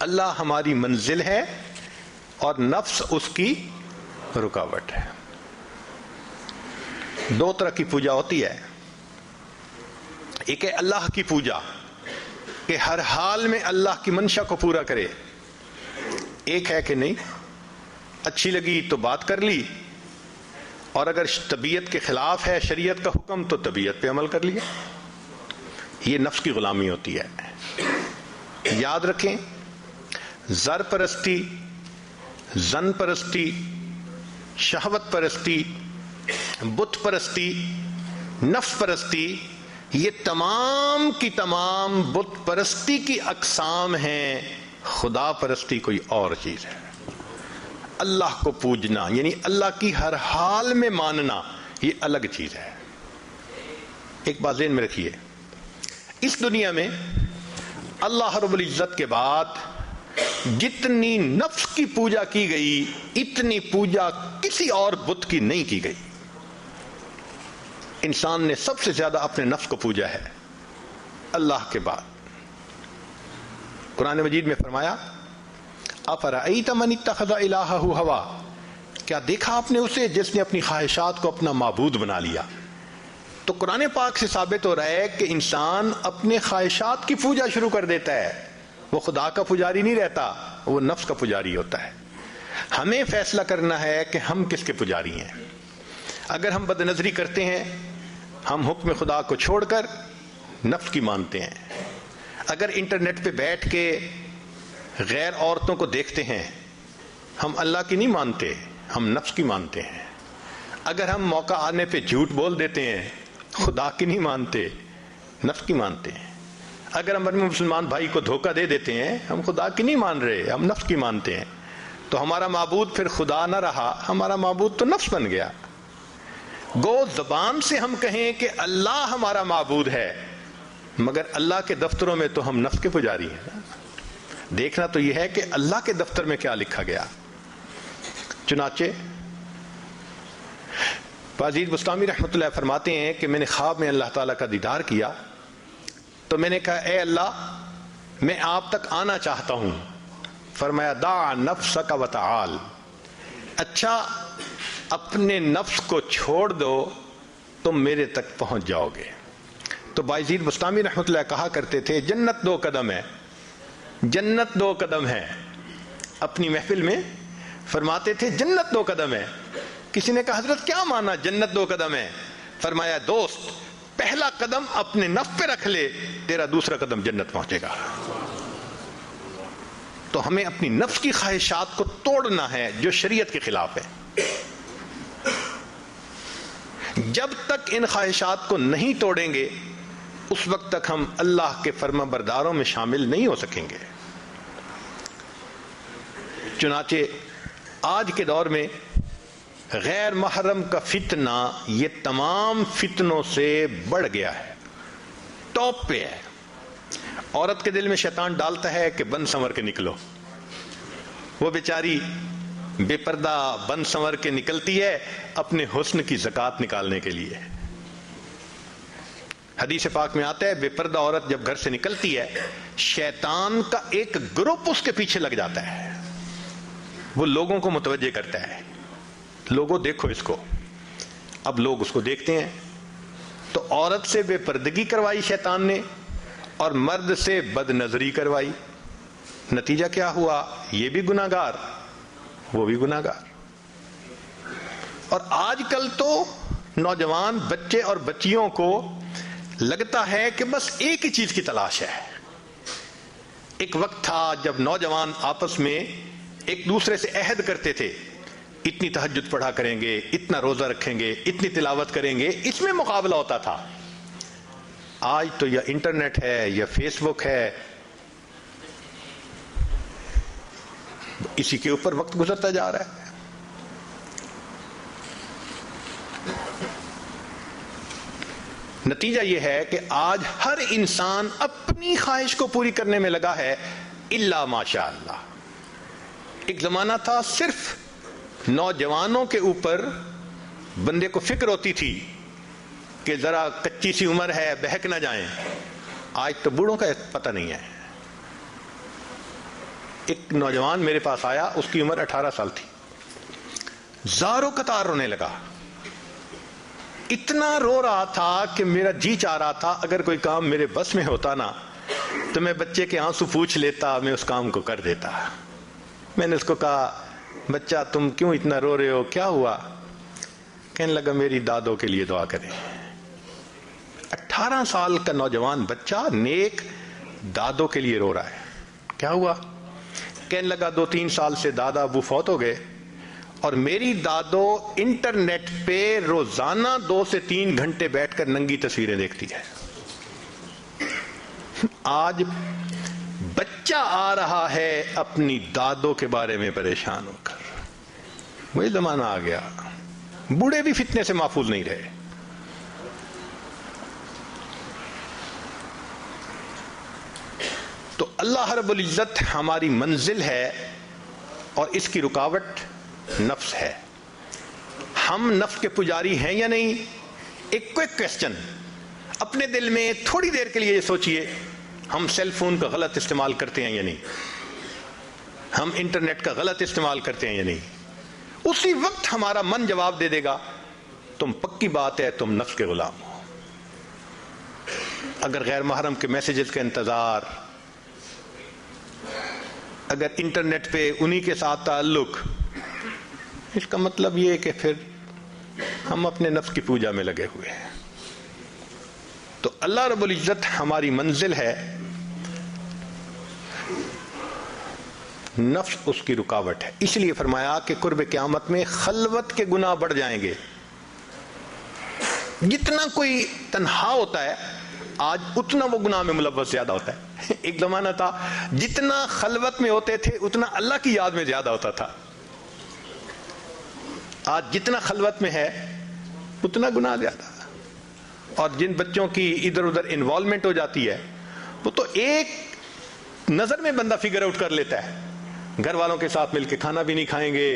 Speaker 1: اللہ ہماری منزل ہے اور نفس اس کی رکاوٹ ہے۔ دو طرح کی پوجا ہوتی ہے، ایک ہے اللہ کی پوجا کہ ہر حال میں اللہ کی منشا کو پورا کرے، ایک ہے کہ نہیں اچھی لگی تو بات کر لی، اور اگر طبیعت کے خلاف ہے شریعت کا حکم تو طبیعت پہ عمل کر لیا۔ یہ نفس کی غلامی ہوتی ہے۔ یاد رکھیں زر پرستی، زن پرستی، شہوت پرستی، بت پرستی، نفس پرستی، یہ تمام کی تمام بت پرستی کی اقسام ہیں۔ خدا پرستی کوئی اور چیز ہے۔ اللہ کو پوجنا یعنی اللہ کی ہر حال میں ماننا یہ الگ چیز ہے۔ ایک بات ذہن میں رکھیے، اس دنیا میں اللہ رب العزت کے بعد جتنی نفس کی پوجا کی گئی اتنی پوجا کسی اور بت کی نہیں کی گئی۔ انسان نے سب سے زیادہ اپنے نفس کو پوجا ہے اللہ کے بعد۔ قرآن مجید میں فرمایا افرأیت من اتخذ الہہ ہوا، کیا دیکھا آپ نے اسے جس نے اپنی خواہشات کو اپنا معبود بنا لیا؟ تو قرآن پاک سے ثابت ہو رہا ہے کہ انسان اپنے خواہشات کی پوجا شروع کر دیتا ہے، وہ خدا کا پجاری نہیں رہتا، وہ نفس کا پجاری ہوتا ہے۔ ہمیں فیصلہ کرنا ہے کہ ہم کس کے پجاری ہیں۔ اگر ہم بد نظری کرتے ہیں ہم حکم خدا کو چھوڑ کر نفس کی مانتے ہیں۔ اگر انٹرنیٹ پہ بیٹھ کے غیر عورتوں کو دیکھتے ہیں ہم اللہ کی نہیں مانتے، ہم نفس کی مانتے ہیں۔ اگر ہم موقع آنے پہ جھوٹ بول دیتے ہیں خدا کی نہیں مانتے، نفس کی مانتے ہیں۔ اگر ہم اپنے مسلمان بھائی کو دھوکہ دے دیتے ہیں ہم خدا کی نہیں مان رہے، ہم نفس کی مانتے ہیں۔ تو ہمارا معبود پھر خدا نہ رہا، ہمارا معبود تو نفس بن گیا۔ گو زبان سے ہم کہیں کہ اللہ ہمارا معبود ہے، مگر اللہ کے دفتروں میں تو ہم نفس کے پجاری ہیں۔ دیکھنا تو یہ ہے کہ اللہ کے دفتر میں کیا لکھا گیا. چنانچہ باجید بستامی رحمۃ اللہ فرماتے ہیں کہ میں نے خواب میں اللہ تعالیٰ کا دیدار کیا تو میں نے کہا اے اللہ میں آپ تک آنا چاہتا ہوں. فرمایا دع نفسک وتعال، اچھا اپنے نفس کو چھوڑ دو تم میرے تک پہنچ جاؤ گے. تو باجید بستامی رحمۃ اللہ کہا کرتے تھے جنت 2 قدم ہے، جنت 2 قدم ہے. اپنی محفل میں فرماتے تھے جنت 2 قدم ہے. کسی نے کہا حضرت کیا مانا جنت 2 قدم ہے؟ فرمایا دوست پہلا قدم اپنے نفس پہ رکھ لے، تیرا دوسرا قدم جنت پہنچے گا. تو ہمیں اپنی نفس کی خواہشات کو توڑنا ہے جو شریعت کے خلاف ہے. جب تک ان خواہشات کو نہیں توڑیں گے اس وقت تک ہم اللہ کے فرما برداروں میں شامل نہیں ہو سکیں گے. چنانچہ آج کے دور میں غیر محرم کا فتنہ یہ تمام فتنوں سے بڑھ گیا ہے، ٹاپ پہ ہے. عورت کے دل میں شیطان ڈالتا ہے کہ بن سنور کے نکلو، وہ بیچاری بے پردہ بن سنور کے نکلتی ہے اپنے حسن کی زکوٰۃ نکالنے کے لیے. حدیث پاک میں آتا ہے بے پردہ عورت جب گھر سے نکلتی ہے شیطان کا ایک گروپ اس کے پیچھے لگ جاتا ہے، وہ لوگوں کو متوجہ کرتا ہے لوگوں دیکھو اس کو. اب لوگ اس کو دیکھتے ہیں تو عورت سے بے پردگی کروائی شیطان نے اور مرد سے بد نظری کروائی. نتیجہ کیا ہوا؟ یہ بھی گناہگار وہ بھی گناہگار. اور آج کل تو نوجوان بچے اور بچیوں کو لگتا ہے کہ بس ایک ہی چیز کی تلاش ہے. ایک وقت تھا جب نوجوان آپس میں ایک دوسرے سے عہد کرتے تھے اتنی تہجد پڑھا کریں گے، اتنا روزہ رکھیں گے، اتنی تلاوت کریں گے، اس میں مقابلہ ہوتا تھا. آج تو یا انٹرنیٹ ہے یا فیس بک ہے، اسی کے اوپر وقت گزرتا جا رہا ہے. نتیجہ یہ ہے کہ آج ہر انسان اپنی خواہش کو پوری کرنے میں لگا ہے الا ماشاء اللہ. ایک زمانہ تھا صرف نوجوانوں کے اوپر بندے کو فکر ہوتی تھی کہ ذرا کچی سی عمر ہے بہک نہ جائیں. آج تو بوڑھوں کا پتہ نہیں ہے. ایک نوجوان میرے پاس آیا، اس کی عمر 18 سال تھی، زاروں قطار رونے لگا. اتنا رو رہا تھا کہ میرا جی چاہ رہا تھا اگر کوئی کام میرے بس میں ہوتا نا تو میں بچے کے آنسو پوچھ لیتا، میں اس کام کو کر دیتا. میں نے اس کو کہا بچہ تم کیوں اتنا رو رہے ہو، کیا ہوا؟ کہنے لگا میری دادوں کے لیے دعا کریں. 18 سال کا نوجوان بچہ نیک دادوں کے لیے رو رہا ہے. کیا ہوا؟ کہنے لگا 2-3 سال سے دادا ابو فوت ہو گئے اور میری دادو انٹرنیٹ پہ روزانہ 2 سے 3 گھنٹے بیٹھ کر ننگی تصویریں دیکھتی ہے. آج بچہ آ رہا ہے اپنی دادوں کے بارے میں پریشان ہو کر. وہی زمانہ آ گیا، بوڑھے بھی فتنے سے محفوظ نہیں رہے. تو اللہ رب العزت ہماری منزل ہے اور اس کی رکاوٹ نفس ہے. ہم نفس کے پجاری ہیں یا نہیں؟ ایک کوئک کوسچن اپنے دل میں تھوڑی دیر کے لیے یہ سوچئے، ہم سیل فون کا غلط استعمال کرتے ہیں یا نہیں؟ ہم انٹرنیٹ کا غلط استعمال کرتے ہیں یا نہیں؟ اسی وقت ہمارا من جواب دے دے گا تم پکی بات ہے تم نفس کے غلام ہو. اگر غیر محرم کے میسیجز کا انتظار، اگر انٹرنیٹ پہ انہی کے ساتھ تعلق، اس کا مطلب یہ ہے کہ پھر ہم اپنے نفس کی پوجا میں لگے ہوئے ہیں. تو اللہ رب العزت ہماری منزل ہے، نفس اس کی رکاوٹ ہے. اس لیے فرمایا کہ قرب قیامت میں خلوت کے گناہ بڑھ جائیں گے. جتنا کوئی تنہا ہوتا ہے آج اتنا وہ گناہ میں ملوث زیادہ ہوتا ہے. ایک زمانہ تھا جتنا خلوت میں ہوتے تھے اتنا اللہ کی یاد میں زیادہ ہوتا تھا. آج جتنا خلوت میں ہے اتنا گناہ زیادہ. اور جن بچوں کی ادھر ادھر انوالومنٹ ہو جاتی ہے وہ تو ایک نظر میں بندہ فگر آؤٹ کر لیتا ہے. گھر والوں کے ساتھ مل کے کھانا بھی نہیں کھائیں گے,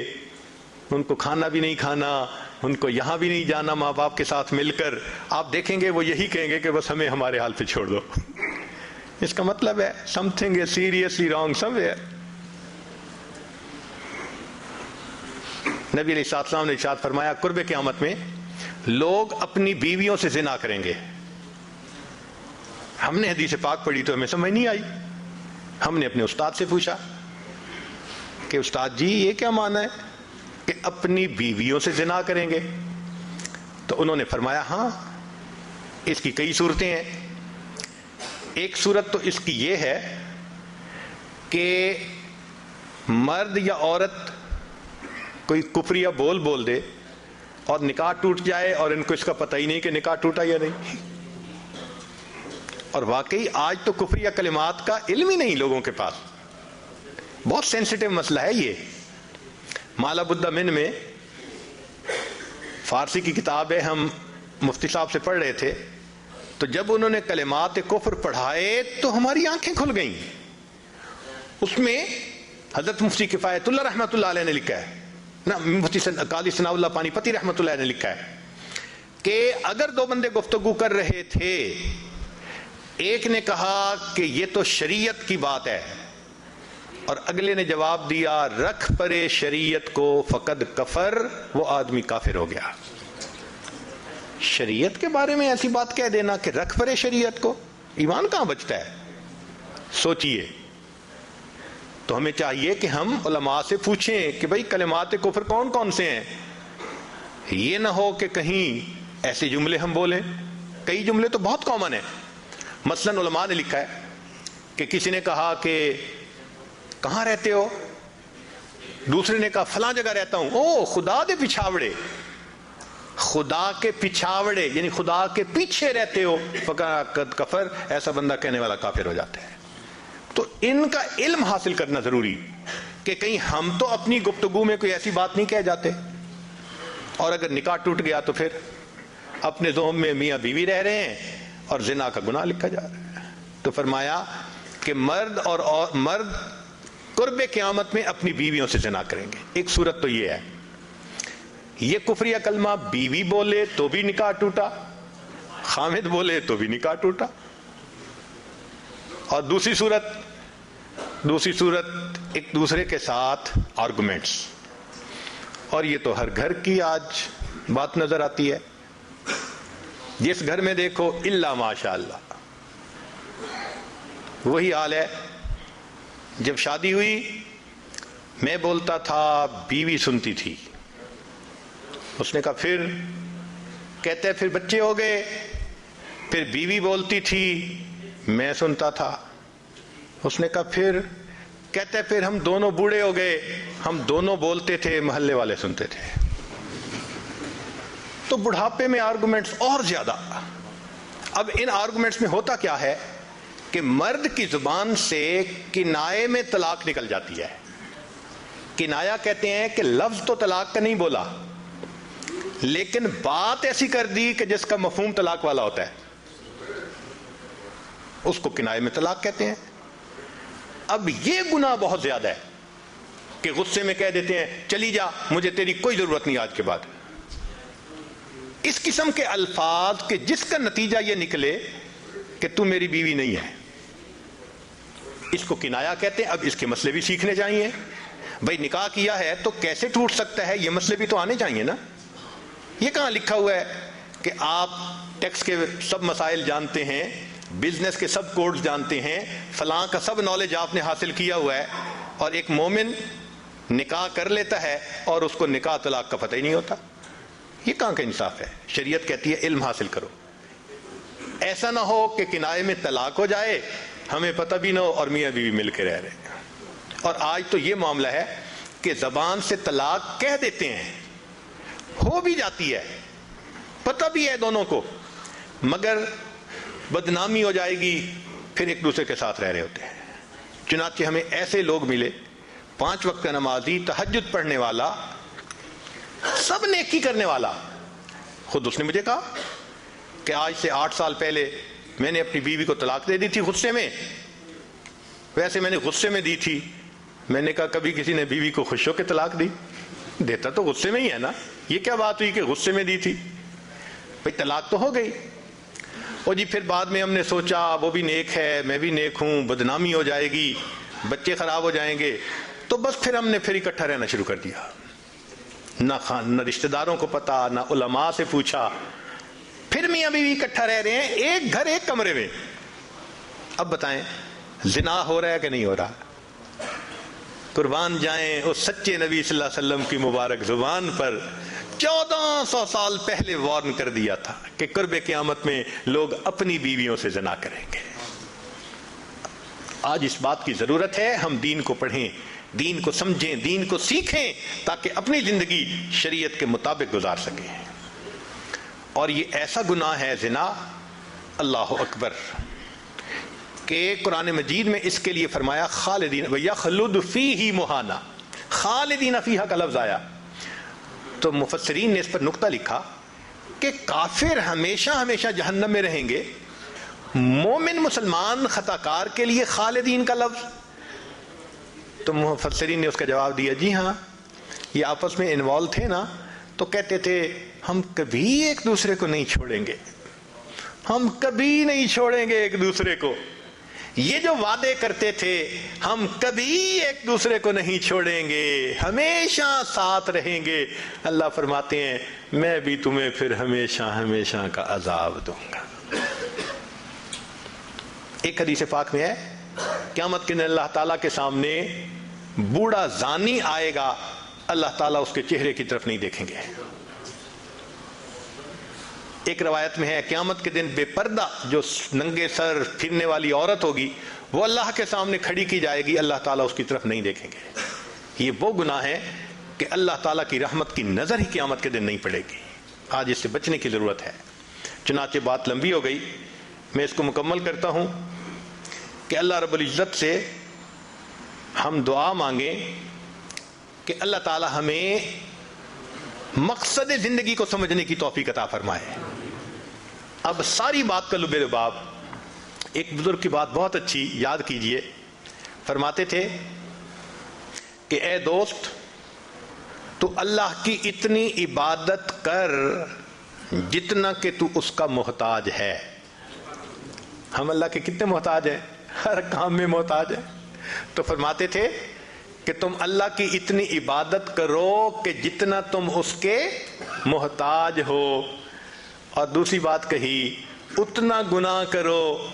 Speaker 1: ان کو کھانا بھی نہیں کھانا, ان کو یہاں بھی نہیں جانا ماں باپ کے ساتھ مل کر. آپ دیکھیں گے وہ یہی کہیں گے کہ بس ہمیں ہمارے حال پہ چھوڑ دو. اس کا مطلب ہے something is seriously wrong somewhere. نبی علیہ السلام نے ارشاد فرمایا قرب قیامت میں لوگ اپنی بیویوں سے زنا کریں گے. ہم نے حدیث پاک پڑھی تو ہمیں سمجھ نہیں آئی. ہم نے اپنے استاد سے پوچھا کہ استاد جی یہ کیا معنی ہے کہ اپنی بیویوں سے زنا کریں گے؟ تو انہوں نے فرمایا ہاں اس کی کئی صورتیں ہیں. ایک صورت تو اس کی یہ ہے کہ مرد یا عورت کوئی کفریہ بول دے اور نکاح ٹوٹ جائے اور ان کو اس کا پتہ ہی نہیں کہ نکاح ٹوٹا یا نہیں. اور واقعی آج تو کفریہ کلمات کا علم ہی نہیں لوگوں کے پاس. بہت سینسٹیو مسئلہ ہے یہ. مالا بدہ من میں فارسی کی کتاب ہے, ہم مفتی صاحب سے پڑھ رہے تھے, تو جب انہوں نے کلمات کفر پڑھائے تو ہماری آنکھیں کھل گئیں. اس میں حضرت مفتی کفایت اللہ رحمۃ اللہ علیہ نے لکھا ہے, مفتی قاضی ثناء اللہ پانی پتی رحمۃ اللہ علیہ نے لکھا ہے کہ اگر دو بندے گفتگو کر رہے تھے, ایک نے کہا کہ یہ تو شریعت کی بات ہے اور اگلے نے جواب دیا رکھ پرے شریعت کو فقد کفر, وہ آدمی کافر ہو گیا. شریعت کے بارے میں ایسی بات کہہ دینا کہ رکھ پرے شریعت کو, ایمان کہاں بچتا ہے؟ سوچئے. تو ہمیں چاہیے کہ ہم علماء سے پوچھیں کہ بھئی کلمات کفر کون کون سے ہیں. یہ نہ ہو کہ کہیں ایسے جملے ہم بولیں. کئی جملے تو بہت کامن ہیں. مثلا علماء نے لکھا ہے کہ کسی نے کہا کہ کہاں رہتے ہو؟ دوسرے نے کہا فلاں جگہ رہتا ہوں. او خدا دے پچھاوڑے, خدا کے پچھاوڑے یعنی خدا کے پیچھے رہتے ہو, فقد کفر, ایسا بندہ کہنے والا کافر ہو جاتا ہے. تو ان کا علم حاصل کرنا ضروری کہ کہیں ہم تو اپنی گفتگو میں کوئی ایسی بات نہیں کہہ جاتے, اور اگر نکاح ٹوٹ گیا تو پھر اپنے ذہن میں میاں بیوی رہ رہے ہیں اور زنا کا گناہ لکھا جا رہا ہے. تو فرمایا کہ مرد قرب قیامت میں اپنی بیویوں سے زنا کریں گے. ایک صورت تو یہ ہے, یہ کفریہ کلمہ بیوی بولے تو بھی نکاح ٹوٹا, خامد بولے تو بھی نکاح ٹوٹا. اور دوسری صورت ایک دوسرے کے ساتھ آرگومنٹس, اور یہ تو ہر گھر کی آج بات نظر آتی ہے. جس گھر میں دیکھو الا ماشاء اللہ وہی حال ہے. جب شادی ہوئی میں بولتا تھا بیوی سنتی تھی. اس نے کہا پھر, کہتے پھر بچے ہو گئے, پھر بیوی بولتی تھی میں سنتا تھا. اس نے کہا پھر, کہتے پھر ہم دونوں بوڑھے ہو گئے, ہم دونوں بولتے تھے محلے والے سنتے تھے. تو بڑھاپے میں آرگومنٹس اور زیادہ. اب ان آرگومنٹس میں ہوتا کیا ہے کہ مرد کی زبان سے کنائے میں طلاق نکل جاتی ہے. کنایا کہتے ہیں کہ لفظ تو طلاق کا نہیں بولا لیکن بات ایسی کر دی کہ جس کا مفہوم طلاق والا ہوتا ہے, اس کو کنائے میں طلاق کہتے ہیں. اب یہ گناہ بہت زیادہ ہے کہ غصے میں کہہ دیتے ہیں چلی جا, مجھے تیری کوئی ضرورت نہیں آج کے بعد. اس قسم کے الفاظ کہ جس کا نتیجہ یہ نکلے کہ تو میری بیوی نہیں ہے, اس کو کنایا کہتے ہیں. اب اس کے مسئلے بھی سیکھنے چاہیے. بھئی نکاح کیا ہے تو کیسے ٹوٹ سکتا ہے, یہ مسئلے بھی تو آنے چاہیے نا. یہ کہاں لکھا ہوا ہے کہ آپ ٹیکس کے سب مسائل جانتے ہیں, بزنس کے سب کوڈز جانتے ہیں, فلاں کا سب نالج آپ نے حاصل کیا ہوا ہے, اور ایک مومن نکاح کر لیتا ہے اور اس کو نکاح طلاق کا پتہ ہی نہیں ہوتا. یہ کہاں کا انصاف ہے؟ شریعت کہتی ہے علم حاصل کرو. ایسا نہ ہو کہ کنائے میں طلاق ہو جائے, ہمیں پتہ بھی نہ ہو اور میاں بیوی مل کے رہ رہے ہیں. اور آج تو یہ معاملہ ہے کہ زبان سے طلاق کہہ دیتے ہیں, ہو بھی جاتی ہے, پتہ بھی ہے دونوں کو, مگر بدنامی ہو جائے گی, پھر ایک دوسرے کے ساتھ رہ رہے ہوتے ہیں. چنانچہ ہمیں ایسے لوگ ملے, 5 وقت کا نمازی, تہجد پڑھنے والا, سب نیکی کرنے والا. خود اس نے مجھے کہا کہ آج سے 8 سال پہلے میں نے اپنی بیوی کو طلاق دے دی تھی غصے میں, ویسے میں نے غصے میں دی تھی. میں نے کہا کبھی کسی نے بیوی کو خوش ہو کے طلاق دی؟ دیتا تو غصے میں ہی ہے نا. یہ کیا بات ہوئی کہ غصے میں دی تھی؟ بھئی طلاق تو ہو گئی. اور جی پھر بعد میں ہم نے سوچا وہ بھی نیک ہے میں بھی نیک ہوں, بدنامی ہو جائے گی, بچے خراب ہو جائیں گے, تو بس پھر ہم نے پھر اکٹھا رہنا شروع کر دیا. نہ رشتہ داروں کو پتا, نہ علماء سے پوچھا. پھر میاں بیوی اکٹھا رہ رہے ہیں, ایک گھر ایک کمرے میں. اب بتائیں زنا ہو رہا ہے کہ نہیں ہو رہا؟ قربان جائیں اس سچے نبی صلی اللہ علیہ وسلم کی مبارک زبان پر 1400 سال پہلے وارن کر دیا تھا کہ قرب قیامت میں لوگ اپنی بیویوں سے زنا کریں گے. آج اس بات کی ضرورت ہے ہم دین کو پڑھیں, دین کو سمجھیں, دین کو سیکھیں, تاکہ اپنی زندگی شریعت کے مطابق گزار سکیں. اور یہ ایسا گناہ ہے زنا, اللہ اکبر, کہ قرآن مجید میں اس کے لیے فرمایا خالدین وَيَخْلُدُ فِيهِ مُحَانَا, خالدین فیہا کا لفظ آیا. تو مفسرین نے اس پر نقطہ لکھا کہ کافر ہمیشہ ہمیشہ جہنم میں رہیں گے, مومن مسلمان خطا کار کے لیے خالدین کا لفظ. تو مفسرین نے اس کا جواب دیا جی ہاں, یہ آپس میں انوالو تھے نا, تو کہتے تھے ہم کبھی ایک دوسرے کو نہیں چھوڑیں گے, ہم کبھی نہیں چھوڑیں گے ایک دوسرے کو. یہ جو وعدے کرتے تھے ہم کبھی ایک دوسرے کو نہیں چھوڑیں گے, ہمیشہ ساتھ رہیں گے, اللہ فرماتے ہیں میں بھی تمہیں پھر ہمیشہ ہمیشہ کا عذاب دوں گا. ایک حدیث پاک میں ہے قیامت کے دن اللہ تعالیٰ کے سامنے بوڑھا زانی آئے گا, اللہ تعالیٰ اس کے چہرے کی طرف نہیں دیکھیں گے. ایک روایت میں ہے قیامت کے دن بے پردہ جو ننگے سر پھرنے والی عورت ہوگی وہ اللہ کے سامنے کھڑی کی جائے گی, اللہ تعالیٰ اس کی طرف نہیں دیکھیں گے. یہ وہ گناہ ہے کہ اللہ تعالیٰ کی رحمت کی نظر ہی قیامت کے دن نہیں پڑے گی. آج اس سے بچنے کی ضرورت ہے. چنانچہ بات لمبی ہو گئی, میں اس کو مکمل کرتا ہوں کہ اللہ رب العزت سے ہم دعا مانگیں کہ اللہ تعالیٰ ہمیں مقصد زندگی کو سمجھنے کی توفیق عطا فرمائے. اب ساری بات کا لب لباب, ایک بزرگ کی بات بہت اچھی یاد کیجئے. فرماتے تھے کہ اے دوست تو اللہ کی اتنی عبادت کر جتنا کہ تو اس کا محتاج ہے. ہم اللہ کے کتنے محتاج ہیں؟ ہر کام میں محتاج ہیں. تو فرماتے تھے کہ تم اللہ کی اتنی عبادت کرو کہ جتنا تم اس کے محتاج ہو. اور دوسری بات کہی اتنا گناہ کرو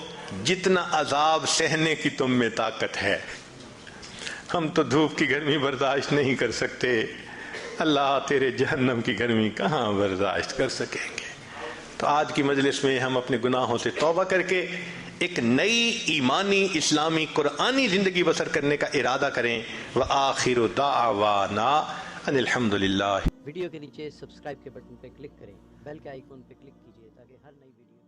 Speaker 1: جتنا عذاب سہنے کی تم میں طاقت ہے. ہم تو دھوپ کی گرمی برداشت نہیں کر سکتے, اللہ تیرے جہنم کی گرمی کہاں برداشت کر سکیں گے. تو آج کی مجلس میں ہم اپنے گناہوں سے توبہ کر کے ایک نئی ایمانی اسلامی قرآنی زندگی بسر کرنے کا ارادہ کریں. وآخر دعوانا ان الحمدللہ.
Speaker 2: ویڈیو کے نیچے سبسکرائب کے بٹن پہ کلک کریں, بیل کے آئیکن پہ کلک کیجئے تاکہ ہر نئی ویڈیو